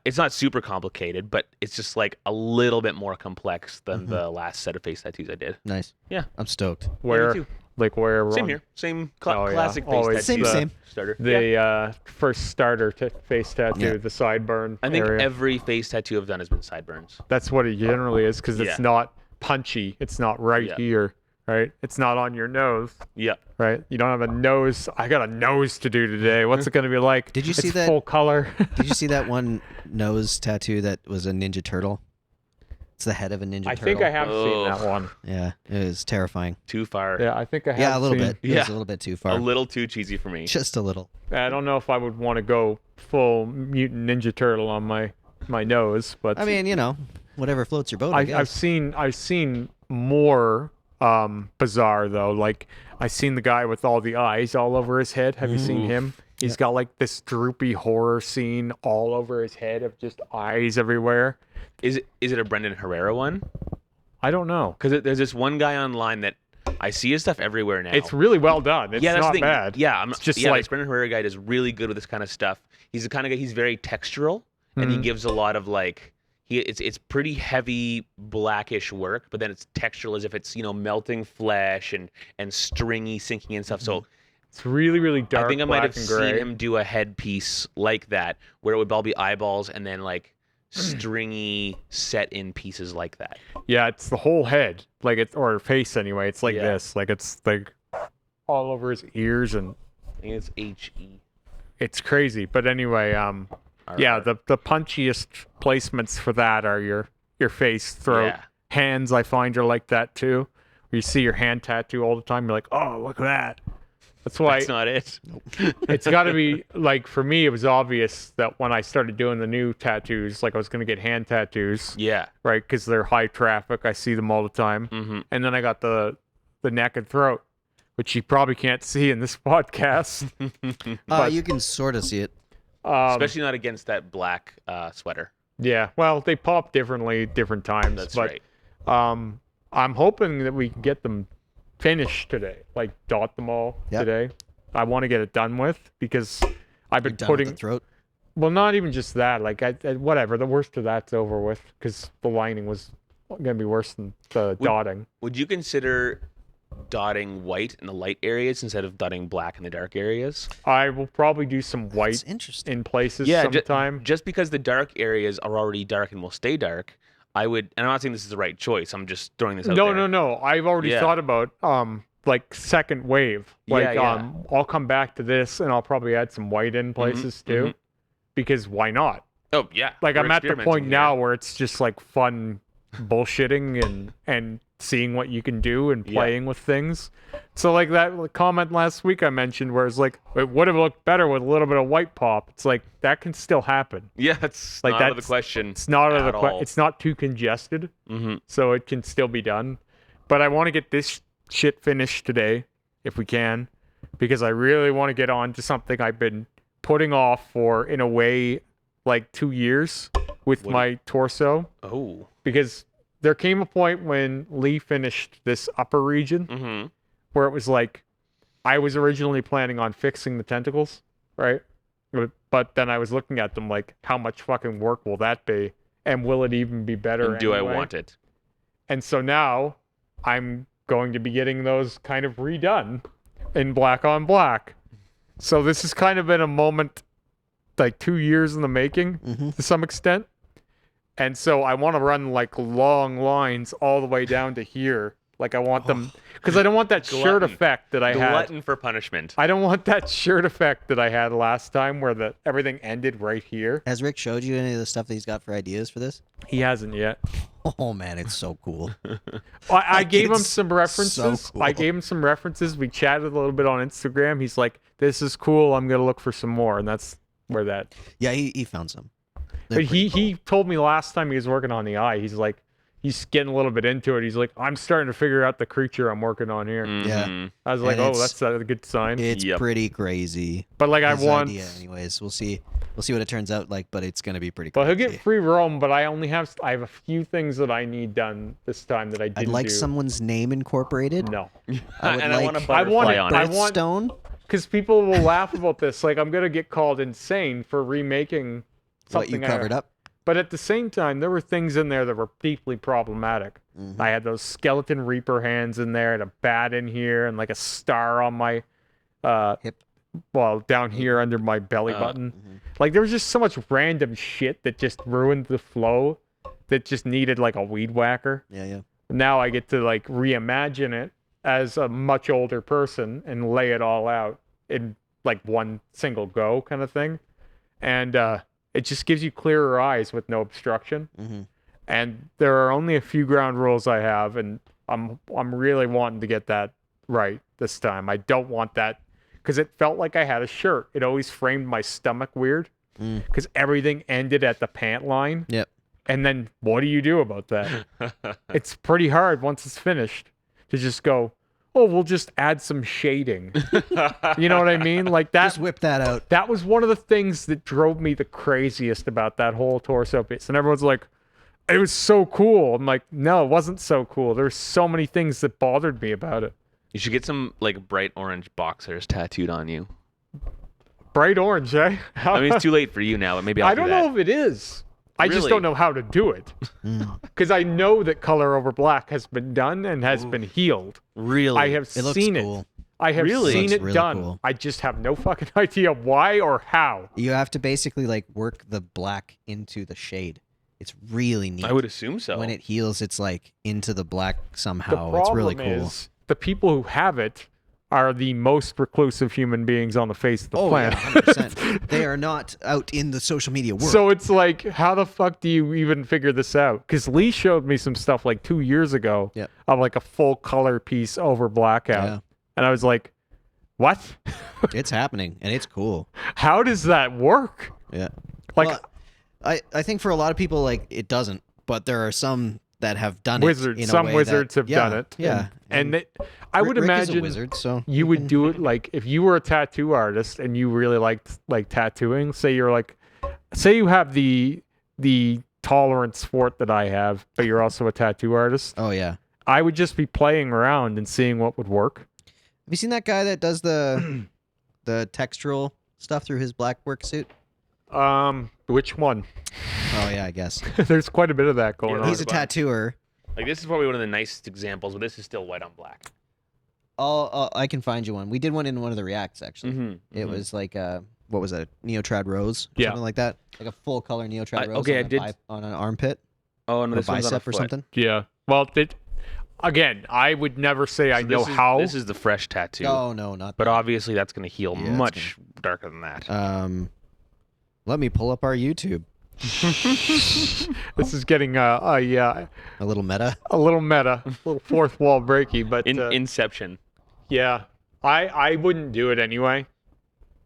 It's not super complicated, but it's just like a little bit more complex than the last set of face tattoos I did. Nice. Yeah. I'm stoked. Where too. like where Same on here, same Oh, yeah. classic face Always tattoo. Same. Starter. the Yeah. first starter face tattoo, Yeah. the sideburn I think area. every face tattoo I've done has been sideburns. That's what it generally is because Yeah. it's not punchy. It's not right Yeah. here, right? It's not on your nose, Yeah. right? You don't have a nose. I got a nose to do today. What's it going to be like? Did you It's see that- full color? Did you see that one nose tattoo that was a Ninja Turtle? It's the head of a Ninja I Turtle. think I have seen that Ugh. one. Yeah, it was terrifying. Too far. Yeah, I think I have Yeah, a little seen- bit. It Yeah. was a little bit too A far. little too cheesy for me. Just a little. I don't know if I would want to go full mutant ninja turtle on my nose, but I mean, whatever floats your boat. I guess. I've seen more bizarre though. Like I've seen the guy with all the eyes all over his head. Have you seen him? He's got like this droopy horror scene all over his head of just eyes everywhere. Is it a Brendan Herrera one? I don't know. Because there's this one guy online that I see his stuff everywhere now. It's really well done. It's yeah, that's not the thing. bad. Yeah, It's just yeah, like this Brendan Herrera guy is really good with this kind of stuff. He's the kind of guy. He's very textural, and he gives a lot of like. It's pretty heavy blackish work, but then it's textural as if it's melting flesh and stringy sinking and stuff. So It's really, really dark. I think I might black have and seen gray. him do a headpiece like that, where it would all be eyeballs and then like stringy set in pieces like that. Yeah, it's the whole head, like it's or face anyway. It's like Yeah. this, like it's like all over his ears, and I think it's HE. it's crazy. But anyway, yeah, the punchiest placements for that are your face, throat, Yeah. hands. I find are like that too. Where you see your hand tattoo all the time, you're like, oh, look at that. That's why That's not it. it's got to be like for me. It was obvious that when I started doing the new tattoos, like I was gonna get hand tattoos, Yeah. right? Because they're high traffic. I see them all the time. Mm-hmm. And then I got the neck and throat, which you probably can't see in this podcast. But- You can sort of see it. Especially not against that black sweater. Yeah, well, they pop differently different times. That's but, right. I'm hoping that we can get them finished today, like dot them all Yep. today. I want to get it done with because I've been You're done with putting. the throat. Well, not even just that. Like, I whatever. The worst of that's over with because the lining was gonna be worse than the dotting. Would you consider dotting white in the light areas instead of dotting black in the dark areas? I will probably do some It's white interesting. in places Yeah, sometime. just because the dark areas are already dark and will stay dark, I would. And I'm not saying this is the right choice. I'm just throwing this out No, there. no, no. I've already Yeah. thought about like second wave. Like Yeah. I'll come back to this and I'll probably add some white in places too. Because why not? Oh yeah. Like We're I'm at the point experimenting now here. where it's just like fun bullshitting and seeing what you can do and Yeah. playing with things. So like that comment last week I mentioned where it's like it would have looked better with a little bit of white pop. It's like that can still happen. Yeah, that's Like not out of the that's- question. It's not out of at the all. it's not too congested. Mm-hmm. So it can still be done. But I want to get this shit finished today, if we can, because I really want to get on to something I've been putting off for, in a way, like 2 years with What do my torso. Oh. Because there came a point when Lee finished this upper region Mm-hmm. where it was like, I was originally planning on fixing the tentacles, right? But then I was looking at them like, how much fucking work will that be? And will it even be better? And do I anyway? want it? And so now I'm going to be getting those kind of redone in black on black. So this has kind of been a moment, like 2 years in the making Mhm. to some extent. And so I want to run like long lines all the way down to here. Like I want them, because I don't want that shirt Glutton. effect that I had. Glutton for punishment. I don't want that shirt effect that I had last time where everything ended right here. Has Rick showed you any of the stuff that he's got for ideas for this? He hasn't yet. Oh man, it's so cool. I gave him it's some references. so I cool. gave him some references. We chatted a little bit on Instagram. He's like, "This is cool. I'm gonna look for some more," and that's where that. Yeah, he found some. They're But pretty cool. he told me last time he was working on the eye. He's like, he's getting a little bit into it. He's like, I'm starting to figure out the creature I'm working on here. Yeah. Mhm. I was like, And oh, it's- that's a good sign. It's Yep. pretty crazy. But like I His want. idea, anyways. We'll see. We'll see what it turns out like, but it's gonna be pretty Well, crazy. he'll get free roam, but I have a few things that I need done this time that I didn't I'd like do. someone's name incorporated. No, I would and I want a like- I want butterfly it- on I it. want- Birthstone. because people will laugh about this. Like I'm gonna get called insane for remaking What something you covered up. But at the same time, there were things in there that were deeply problematic. Mhm. I had those skeleton reaper hands in there, and a bat in here, and like a star on my Hip. well, down here under my belly button. Mhm. Like there was just so much random shit that just ruined the flow that just needed like a weed whacker. Yeah, yeah. Now I get to like reimagine it as a much older person and lay it all out in like one single go kind of thing. And it just gives you clearer eyes with no obstruction. Mhm. And there are only a few ground rules I have, and I'm really wanting to get that right this time. I don't want that because it felt like I had a shirt. It always framed my stomach weird Mm. because everything ended at the pant line. Yep. And then what do you do about that? It's pretty hard once it's finished to just go, oh, we'll just add some shading. You know what I mean? Like that. Just whip that out. That was one of the things that drove me the craziest about that whole torso piece. And everyone's like, it was so cool. I'm like, no, it wasn't so cool. There's so many things that bothered me about it. You should get some like bright orange boxers tattooed on you. Bright orange, eh? I mean, it's too late for you now, but maybe I'll I don't do that. know if it is. I just Really? don't know how to do it. Mm. Because I know that color over black has been done and has been healed. Really? I have It looks seen cool. it. I have Really? seen Looks it really done. cool. I just have no fucking idea why or how. You have to basically like work the black into the shade. It's really neat. I would assume so. When it heals, it's like into the black The somehow. problem It's really cool. is the people who have it are the most reclusive human beings on the face of the Oh yeah, planet. 100%. They are not out in the social media world. So it's like, how the fuck do you even figure this out? Because Lee showed me some stuff like 2 years ago Yep. of like a full color piece over blackout. Yeah. And I was like, what? It's happening, and it's cool. How does that work? Yeah. Like Well, I think for a lot of people, like it doesn't, but there are some that have done wizards, it. In a some way wizards that, have done it. Yeah. And I would Rick imagine is a wizard, so you would do it like if you were a tattoo artist and you really liked like tattooing. Say you're like, say you have the tolerance for it that I have, but you're also a tattoo artist. Oh yeah. I would just be playing around and seeing what would work. Have you seen that guy that does the textural stuff through his black work suit? Which one? Oh yeah, I guess. There's quite a bit of that going Yeah, on. He's a tattooer. Like this is probably one of the nicest examples, but this is still white on black. I can find you one. We did one in one of the reacts actually. Mm-hmm. It was like what was it? Neotrad rose, or Yeah. something like that. Like a full color Neotrad rose. okay, on I did- on an armpit Oh no, or this one's on a bicep or foot. something. Yeah. Well, again, I would never say I So know this is- how. This is the fresh tattoo. Oh no, not But that. obviously that's going to heal Yeah, it's much darker than that. Let me pull up our YouTube. This is getting A little meta. a little meta, a little fourth wall breaky, but Inception. yeah, I wouldn't do it anyway.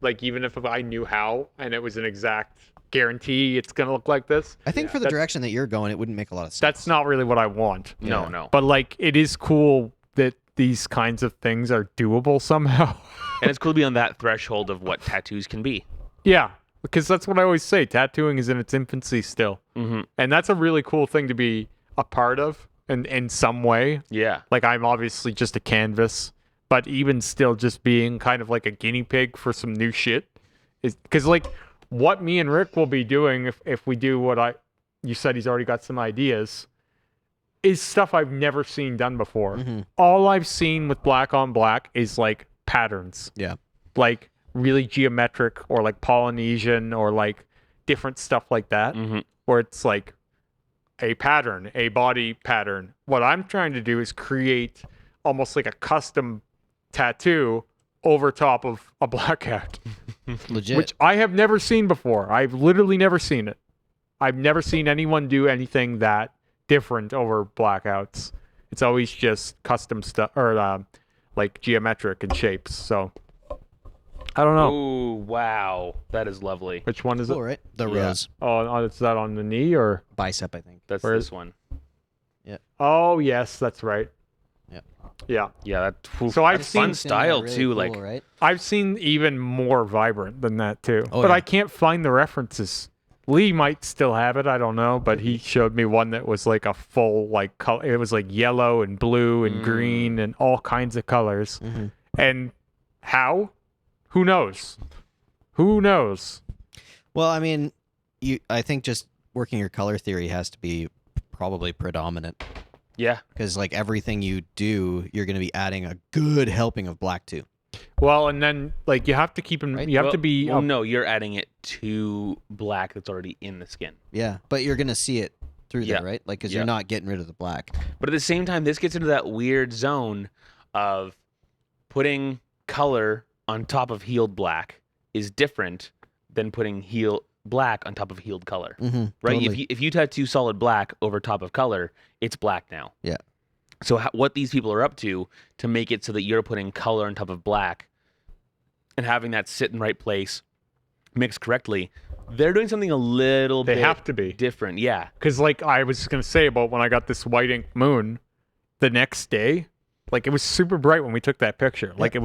Like even if I knew how and it was an exact guarantee it's gonna look like this, I think for the That's- direction that you're going, it wouldn't make a lot of sense. that's not really what I want. No, Yeah. no. But like it is cool that these kinds of things are doable somehow. And it's cool to be on that threshold of what tattoos can be. Yeah, because that's what I always say. Tattooing is in its infancy still. Mm-hmm. And that's a really cool thing to be a part of in some way. Yeah. Like I'm obviously just a canvas, but even still just being kind of like a guinea pig for some new shit is because like what me and Rick will be doing if we do what you said he's already got some ideas is stuff I've never seen done before. Mhm. All I've seen with black on black is like patterns. Yeah. Like really geometric or like Polynesian or like different stuff like that. Mm-hmm. Where it's like a pattern, a body pattern. What I'm trying to do is create almost like a custom tattoo over top of a blackout, Legit. which I have never seen before. I've literally never seen it. I've never seen anyone do anything that different over blackouts. It's always just custom stuff or like geometric and shapes. So I don't know. Ooh, wow. That is lovely. Which one is cool, it? right? The Yeah. rose Oh, is that on the knee or? bicep, I think. That's Where this is- one. Oh, yes, that's right. Yeah. Yeah. Yeah, that So I've that's seen- fun style Really too. cool, Like right? I've seen even more vibrant than that too. Oh, but yeah. I can't find the references. Lee might still have it, I don't know, but he showed me one that was like a full like color. It was like yellow and blue and green and all kinds of colors. Mhm. And how? Who knows? Who knows? Well, I mean, I think just working your color theory has to be probably predominant yeah, because like everything you do, you're going to be adding a good helping of black too. Well, and then like you have to keep in Right. you have to be Well, no, you're adding it to black that's already in the skin. Yeah, but you're going to see it through Yeah. there, right? Like because Yeah. you're not getting rid of the black. But at the same time, this gets into that weird zone of putting color on top of healed black is different than putting black on top of healed color. Mm-hmm. Right? Totally. If you tattoo solid black over top of color, it's black now. Yeah. So what these people are up to make it so that you're putting color on top of black and having that sit in the right place, mixed correctly, they're doing something a little they bit have to be. different. Yeah. Because, like, I was going to say about when I got this white ink moon, the next day, like, it was super bright when we took that picture. Like, it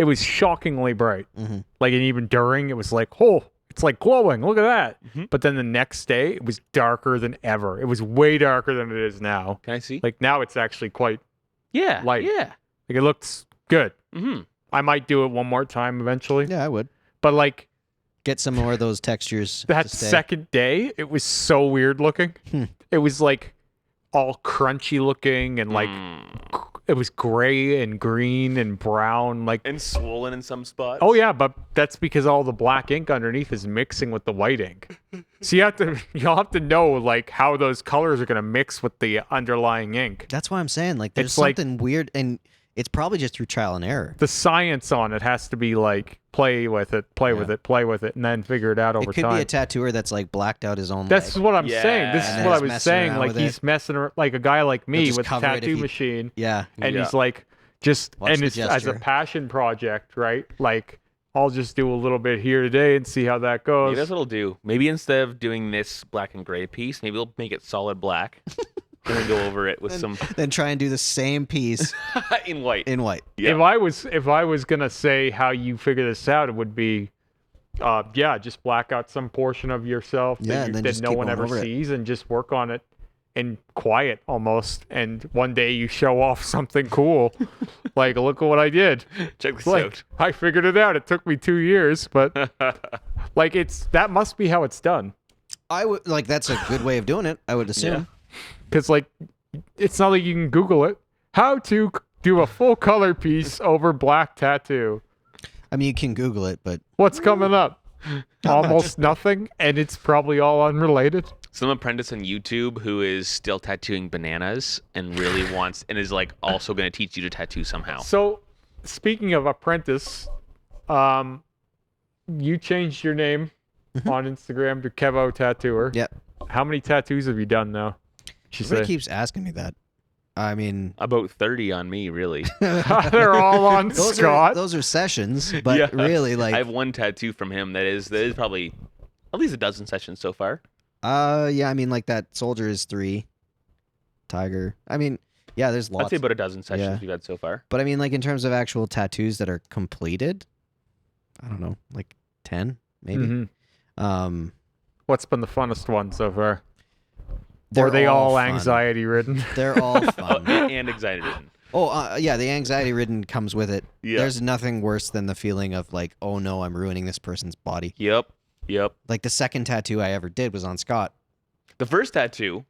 was shockingly bright. Mm-hmm. Like, and even during, it was like, oh, it's like glowing. Look at that. Mhm. But then the next day, it was darker than ever. It was way darker than it is now. Can I see? Like, now it's actually quite, Yeah. light. Yeah. like, it looks good. Mm-hmm. I might do it one more time eventually. Yeah, I would But, like, get some more of those textures. that to stay. second day, it was so weird looking. Hmm. It was like all crunchy looking and like it was gray and green and brown, like. And swollen in some spots. Oh yeah, but that's because all the black ink underneath is mixing with the white ink. So you'll have to know like how those colors are gonna mix with the underlying ink. That's why I'm saying like there's It's like- something weird, and it's probably just through trial and error. The science on it has to be like play with it, and then figure it out over It could time. be a tattooer that's like blacked out his own That's leg. what I'm saying. This Yeah. is And what I he's was messing saying. around Like with he's it. messing like a guy like me just with a cover it if tattoo he- machine, Yeah. and Yeah. he's like just Watch and the it's as a gesture. passion project, right? Like I'll just do a little bit here today and see how that Maybe goes. that's what I'll do. Maybe instead of doing this black and gray piece, maybe we'll make it solid black. And then go over it with some Then try and do the same piece in white. in white. Yeah. If I was gonna say how you figure this out, it would be, just black out some portion of yourself Yeah, that, and then that just no keep one going ever over it. sees, and just work on it in quiet almost. And one day you show off something cool, like look at what I did. Check this Like out. I figured it out. It took me 2 years, but like that must be how it's done. I would like that's a good way of doing it. I would assume. Because like it's not like you can Google it. How to do a full color piece over black tattoo. I mean, you can Google it, but What's coming up? Almost nothing, and it's probably all unrelated. Some apprentice on YouTube who is still tattooing bananas and really wants and is like also going to teach you to tattoo somehow. So, speaking of apprentice, you changed your name on Instagram to Kevo Tattooer. yeah. How many tattoos have you done now? She Everybody said keeps asking me that. I mean, About 30 on me, really. they're all on Scott. those are sessions, but Yeah. really, like, I have one tattoo from him that is probably at least a dozen sessions so far. yeah, I mean, like that soldier is 3, tiger. I mean, yeah, there's I'd lots. say about a dozen sessions Yeah. we've had so far. But I mean, like in terms of actual tattoos that are completed, I don't know, like 10 maybe. Mhm. Um, What's been the funnest one so far? they're Or are they all fun. anxiety ridden? They're all fun. And anxiety ridden. Oh, yeah, the anxiety ridden comes with it. Yeah. There's nothing worse than the feeling of like, oh no, I'm ruining this person's body. Yep. Like the second tattoo I ever did was on Scott. The first tattoo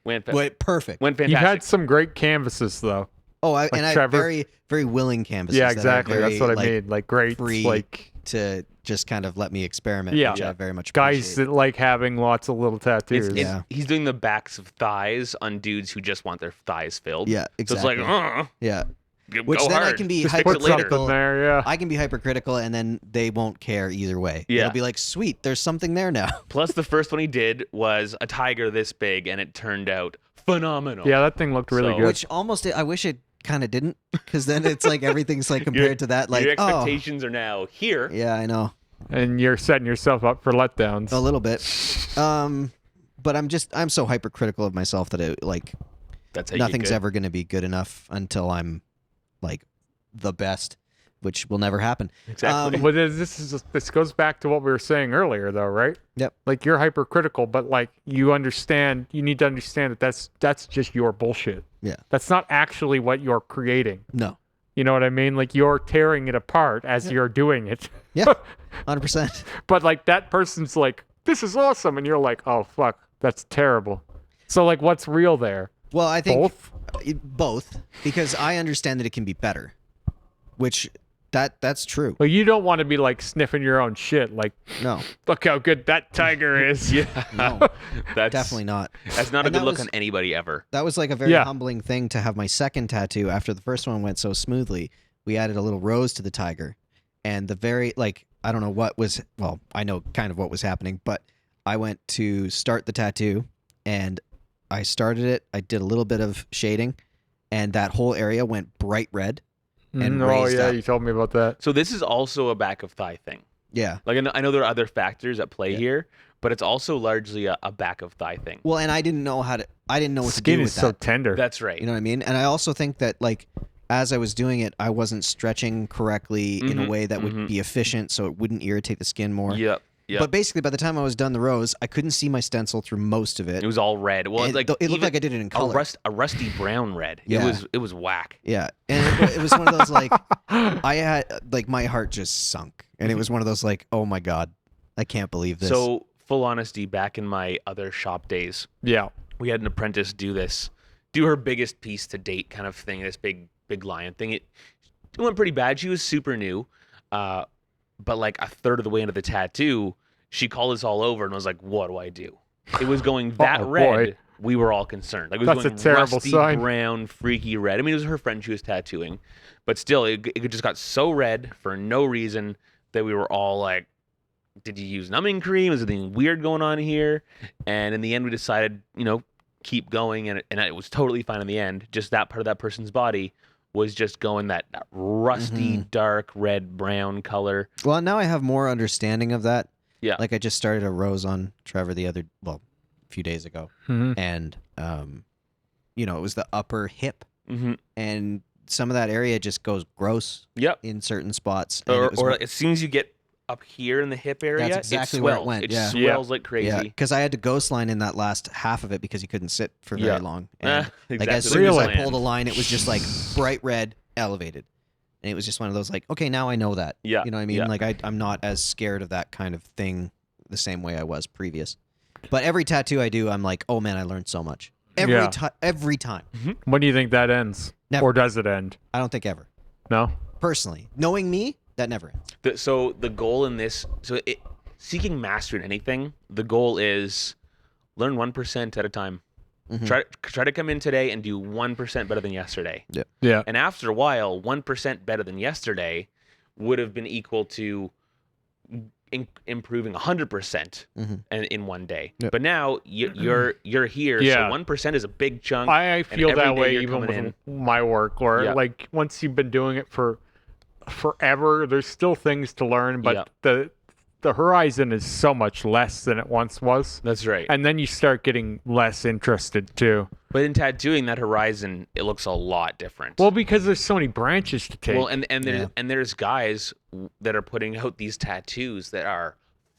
went Perfect. went You've fantastic. had some great canvases though. Oh, I have Trevor. very, very willing canvases. Yeah, that are exactly. That's very, what I like, mean. Like great, free like to just kind of let me experiment. Yeah. Which I very much guys appreciate. that like having lots of little tattoos. Yeah. He's doing the backs of thighs on dudes who just want their thighs filled. Yeah, exactly. So it's like, yeah. go Which then I hard. can be Just fix it Put something hypercritical. there, yeah. I can be hypercritical, and then they won't care either way. Yeah. It'll be like, sweet, there's something there now. Plus, the first one he did was a tiger this big, and it turned out phenomenal. Yeah, that thing looked really So- good. Which almost, I wish it kind of didn't, because then it's like everything's like compared to that, like, your oh, expectations are now here. yeah, I know. And you're setting yourself up for letdowns. A little bit. But I'm so hypercritical of myself that it, like, That's how you get nothing's good. ever going to be good enough until I'm like the best, which will never happen. Exactly. But this goes back to what we were saying earlier, though, right? Yep. Like you're hypercritical, but like you need to understand that that's just your bullshit. Yeah. That's not actually what you're creating. No. You know what I mean? Like you're tearing it apart as you're doing it. Yeah. 100%. But like that person's like, this is awesome, and you're like, oh fuck, that's terrible. So like, what's real there? Well, I think Both? both, because I understand that it can be better, which that's true. Well, you don't want to be like sniffing your own shit. Like, No, look how good that tiger is. yeah. no, That's definitely not. That's not a And good that look was- on anybody ever. That was like a very Yeah. humbling thing to have my second tattoo after the first one went so smoothly. We added a little rose to the tiger, and the very I don't know what was, well, I know kind of what was happening, but I went to start the tattoo and I started it. I did a little bit of shading, and that whole area went bright red. And Oh raised yeah, up. you told me about that. So this is also a back of thigh thing. Yeah. Like I know there are other factors at play Yeah. here, but it's also largely a back of thigh thing. Well, and I didn't know what to Skin do is with so that. tender. That's right. You know what I mean? And I also think that like as I was doing it, I wasn't stretching correctly in a Mhm, way that would mhm. be efficient, so it wouldn't irritate the skin more. Yep. Yep. But basically, by the time I was done the rose, I couldn't see my stencil through most of it. it was all red. Well, it, like it looked even like I did it in color. a rusty brown red. Yeah. It was whack. Yeah, and it was one of those like I had like my heart just sunk, and it was one of those like, oh my god, I can't believe this. So full honesty, back in my other shop days, Yeah. we had an apprentice do her biggest piece to date kind of thing. This big big lion thing. It went pretty bad. She was super new, but like a third of the way into the tattoo, she called us all over and was like, "What do I do?" It was going that Oh, red. boy. We were all concerned. Like it was That's a going terrible rusty sign. brown, freaky red. I mean, it was her friend she was tattooing, but still, it just got so red for no reason that we were all like, "Did you use numbing cream? Is there anything weird going on here?" And in the end, we decided, keep going, and it was totally fine in the end. Just that part of that person's body was just going that rusty, dark red brown color. Well, now I have more understanding of that. Yeah. Like I just started a rose on Trevor a few days ago, and it was the upper hip, and some of that area just goes gross. Yep. In certain spots, and Or as soon as you get up here in the hip area, That's exactly it where it swells. went, It yeah. swells like crazy. yeah, because I had to ghost line in that last half of it because he couldn't sit for very long. And like as Exactly. soon as I Really? pulled a line, it was just like bright red, elevated, and it was just one of those like, okay, now I know that. Yeah, You know what I mean? yeah. Like I'm not as scared of that kind of thing the same way I was previous. But every tattoo I do, I'm like, oh man, I learned so much. Every time. When do you think that ends? Never. Or does it end? I don't think ever. No? Personally, knowing me, that never ends. So the goal in this, seeking mastery in anything, the goal is learn 1% at a time. Try to come in today and do 1% better than yesterday. Yeah. And after a while, 1% better than yesterday would have been equal to improving 100% in one day. Yep. But now you're here, Yeah. so 1% is a big chunk. I and feel every that day way you're even coming with in. my work, or Yeah. like once you've been doing it for forever, there's still things to learn, but the horizon is so much less than it once was. That's right. And then you start getting less interested too. But in tattooing, that horizon, it looks a lot different. Well, because there's so many branches to take. Well, there's guys that are putting out these tattoos that are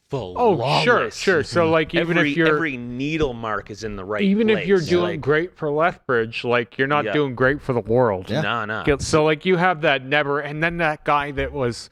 flawless. Sure. So like even if you're every needle mark is in the right even place. if you're doing like, great for Lethbridge, like you're not Yeah. doing great for the world. Yeah. nah. So like you have that never, and then that guy that was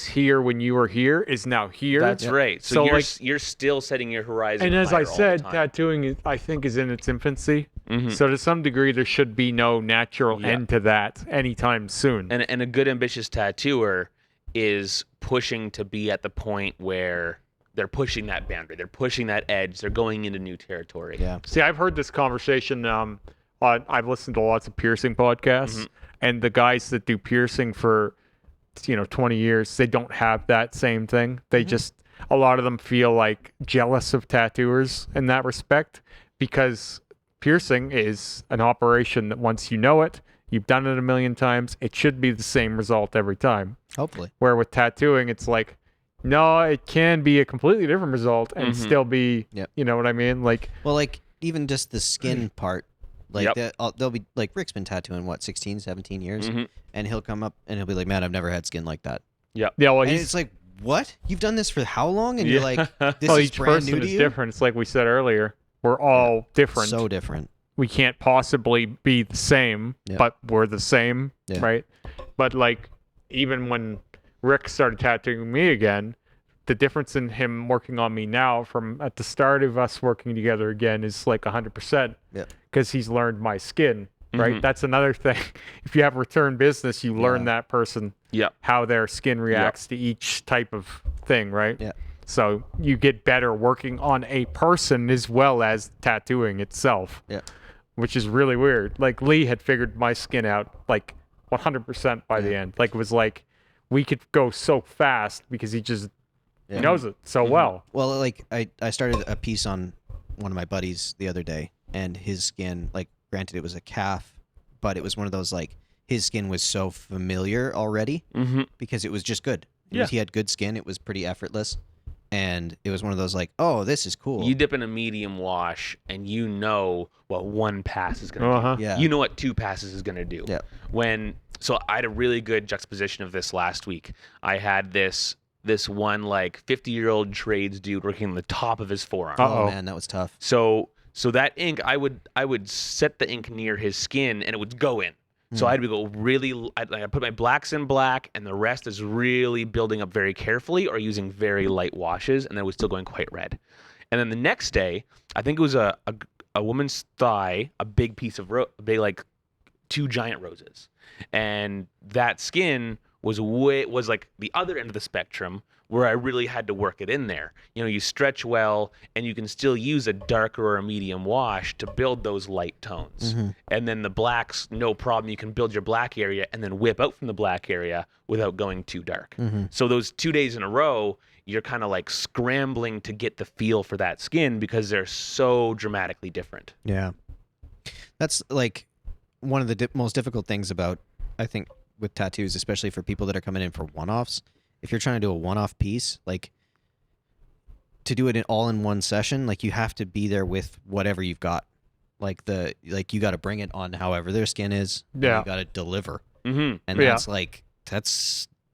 here when you were here is now here. That's right. So, So, you're like- you're still setting your horizon. And as I higher all the said, time. tattooing I think is in its infancy. So to some degree, there should be no natural end to that anytime soon. and a good ambitious tattooer is pushing to be at the point where they're pushing that boundary, they're pushing that edge, they're going into new territory. Yeah. See, I've heard this conversation. I've listened to lots of piercing podcasts, and the guys that do piercing for 20 years, they don't have that same thing. They just, a lot of them feel like jealous of tattooers in that respect, because piercing is an operation that once you know it, you've done it a million times, it should be the same result every time. Hopefully. Where with tattooing, it's like, no, it can be a completely different result and still be, Yep. you know what I mean? Like, Well, like even just the skin part, like Yep. they'll be like Rick's been tattooing 16, 17 years, and he'll come up and he'll be like, "Man, I've never had skin like that." yeah, well, And he's, it's like, "What? You've done this for how long?" And you're like, "This well, is each brand person new to is you." different. It's like we said earlier, we're all different. So different. We can't possibly be the same, Yep. but we're the same, Yeah. right? But like, even when Rick started tattooing me again, the difference in him working on me now from at the start of us working together again is like 100%, Yep. because he's learned my skin, right? That's another thing. If you have return business, you learn that person, Yeah. how their skin reacts to each type of thing, right? Yeah. So you get better working on a person as well as tattooing itself, Yeah. which is really weird. Like Lee had figured my skin out like 100% by the end. Like it was like we could go so fast because he just Yeah. knows it so well. Well, like I started a piece on one of my buddies the other day, and his skin, like, granted it was a calf, but it was one of those like his skin was so familiar already because it was just good. He had good skin. It was pretty effortless, and it was one of those like, oh, this is cool. You dip in a medium wash, and you know what one pass is going to do. Yeah. You know what two passes is going to do. Yeah. So I had a really good juxtaposition of this last week. I had this one like 50-year-old trades dude working on the top of his forearm. Oh Uh-oh. man, that was tough. So that ink, I would set the ink near his skin, and it would go in. So I had to go really. I put my blacks in black, and the rest is really building up very carefully, or using very light washes, and then it was still going quite red. And then the next day, I think it was a woman's thigh, a big piece of big like 2 giant roses. And that skin was like the other end of the spectrum, where I really had to work it in there. You know, you stretch well, and you can still use a darker or a medium wash to build those light tones. And then the blacks, no problem. You can build your black area and then whip out from the black area without going too dark. So those 2 days in a row, you're kind of like scrambling to get the feel for that skin because they're so dramatically different. Yeah. That's like one of the most difficult things about, I think, with tattoos, especially for people that are coming in for one-offs. If you're trying to do a one-off piece, like to do it all in one session, like you have to be there with whatever you've got. Like you got to bring it on however their skin is. Yeah. You got to deliver. Mm-hmm. And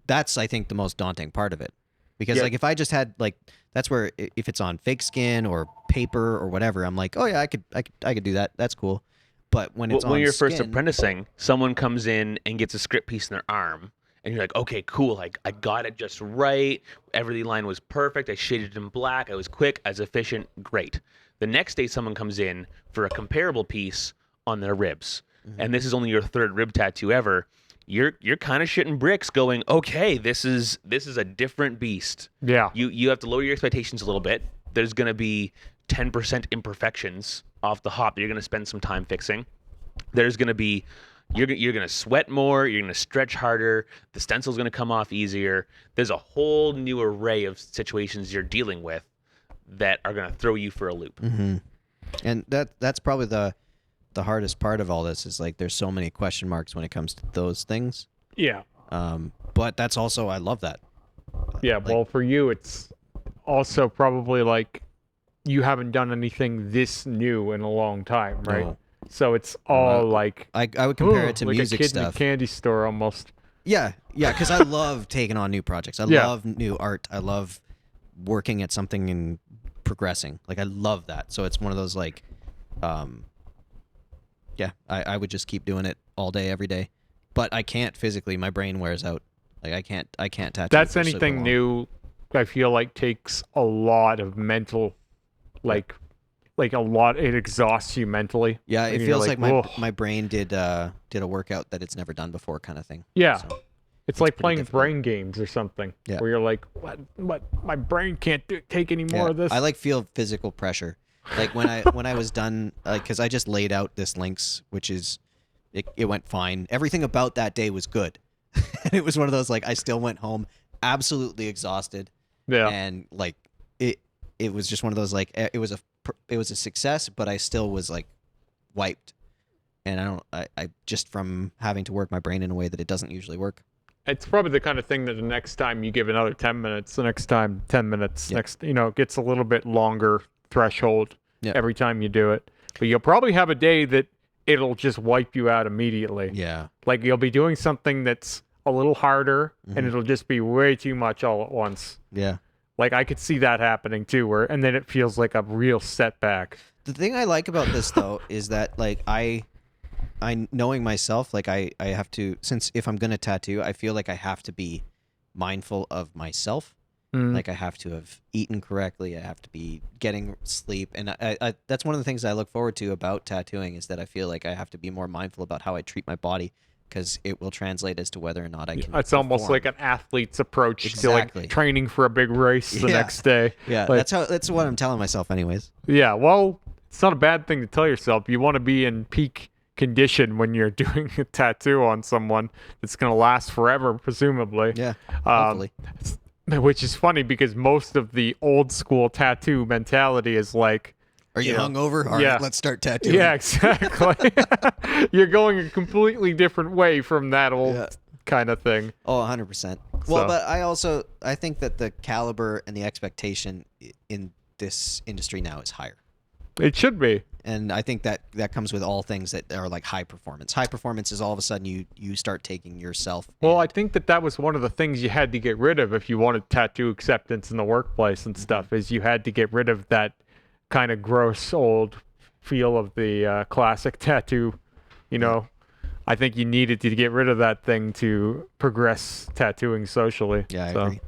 that's I think the most daunting part of it. Because like if I just had like, that's where if it's on fake skin or paper or whatever, I'm like, oh yeah, I could do that. That's cool. But when it's when on you're skin, first apprenticing, someone comes in and gets a script piece in their arm, and you're like, okay, cool. Like I got it just right. Every line was perfect. I shaded it in black. I was quick. I was efficient. Great. The next day, someone comes in for a comparable piece on their ribs, and this is only your 3rd rib tattoo ever. You're kind of shitting bricks, going, okay, this is a different beast. Yeah. You have to lower your expectations a little bit. There's gonna be 10% imperfections off the hop that you're gonna spend some time fixing. There's gonna be you're gonna sweat more. You're gonna stretch harder. The stencil's gonna come off easier. There's a whole new array of situations you're dealing with that are gonna throw you for a loop. and that's probably the hardest part of all this is like there's so many question marks when it comes to those things. Yeah. But that's also, I love that. Yeah. Well, for you, it's also probably like you haven't done anything this new in a long time, right? No. So it's all like I would compare it to like music a kid stuff. in a candy store almost. Yeah, because I love taking on new projects. I love new art. I love working at something and progressing. Like I love that. So it's one of those like, I would just keep doing it all day, every day. But I can't physically. My brain wears out. Like I can't tattoo. That's for super anything long. new. I feel like takes a lot of mental, like a lot. It exhausts you mentally. Yeah, And it you're feels like "Whoa." my brain did a workout that it's never done before, kind of thing. Yeah. So, It's like pretty playing difficult. brain games or something. Yeah. Where you're like, what? My brain can't take any more of this. I like feel physical pressure. Like when I was done, because I just laid out this links, which is, it went fine. Everything about that day was good. And it was one of those like I still went home absolutely exhausted. Yeah. And like it was just one of those like it was a success, but I still was like wiped. And I just from having to work my brain in a way that it doesn't usually work. It's probably the kind of thing that the next time you give another 10 minutes, the next time 10 minutes, Yeah. next, it gets a little bit longer threshold Yeah. every time you do it. But you'll probably have a day that it'll just wipe you out immediately. Yeah. Like you'll be doing something that's a little harder and it'll just be way too much all at once. Yeah. Like I could see that happening too, and then it feels like a real setback. The thing I like about this though is that like I knowing myself, like I have to, since if I'm gonna tattoo, I feel like I have to be mindful of myself. Like I have to have eaten correctly. I have to be getting sleep, and I that's one of the things I look forward to about tattooing is that I feel like I have to be more mindful about how I treat my body because it will translate as to whether or not I can. It's almost perform. like an athlete's approach Exactly. to like training for a big race the Yeah. next day. Yeah, Like, that's what I'm telling myself, anyways. yeah. Well, it's not a bad thing to tell yourself. You want to be in peak condition when you're doing a tattoo on someone that's going to last forever, presumably. Yeah, hopefully. Which is funny because most of the old school tattoo mentality is like, Are you yeah. hungover? All right, Yeah. let's start tattooing. yeah, exactly. You're going a completely different way from that old Yeah. kind of thing. Oh, 100%. So- Well, but I think that the caliber and the expectation in this industry now is higher. It should be. And I think that comes with all things that are like high performance. High performance is all of a sudden you start taking yourself. Well, I think that was one of the things you had to get rid of if you wanted tattoo acceptance in the workplace and stuff, is you had to get rid of that kind of gross old feel of the classic tattoo. I think you needed to get rid of that thing to progress tattooing socially. Yeah, I So, agree.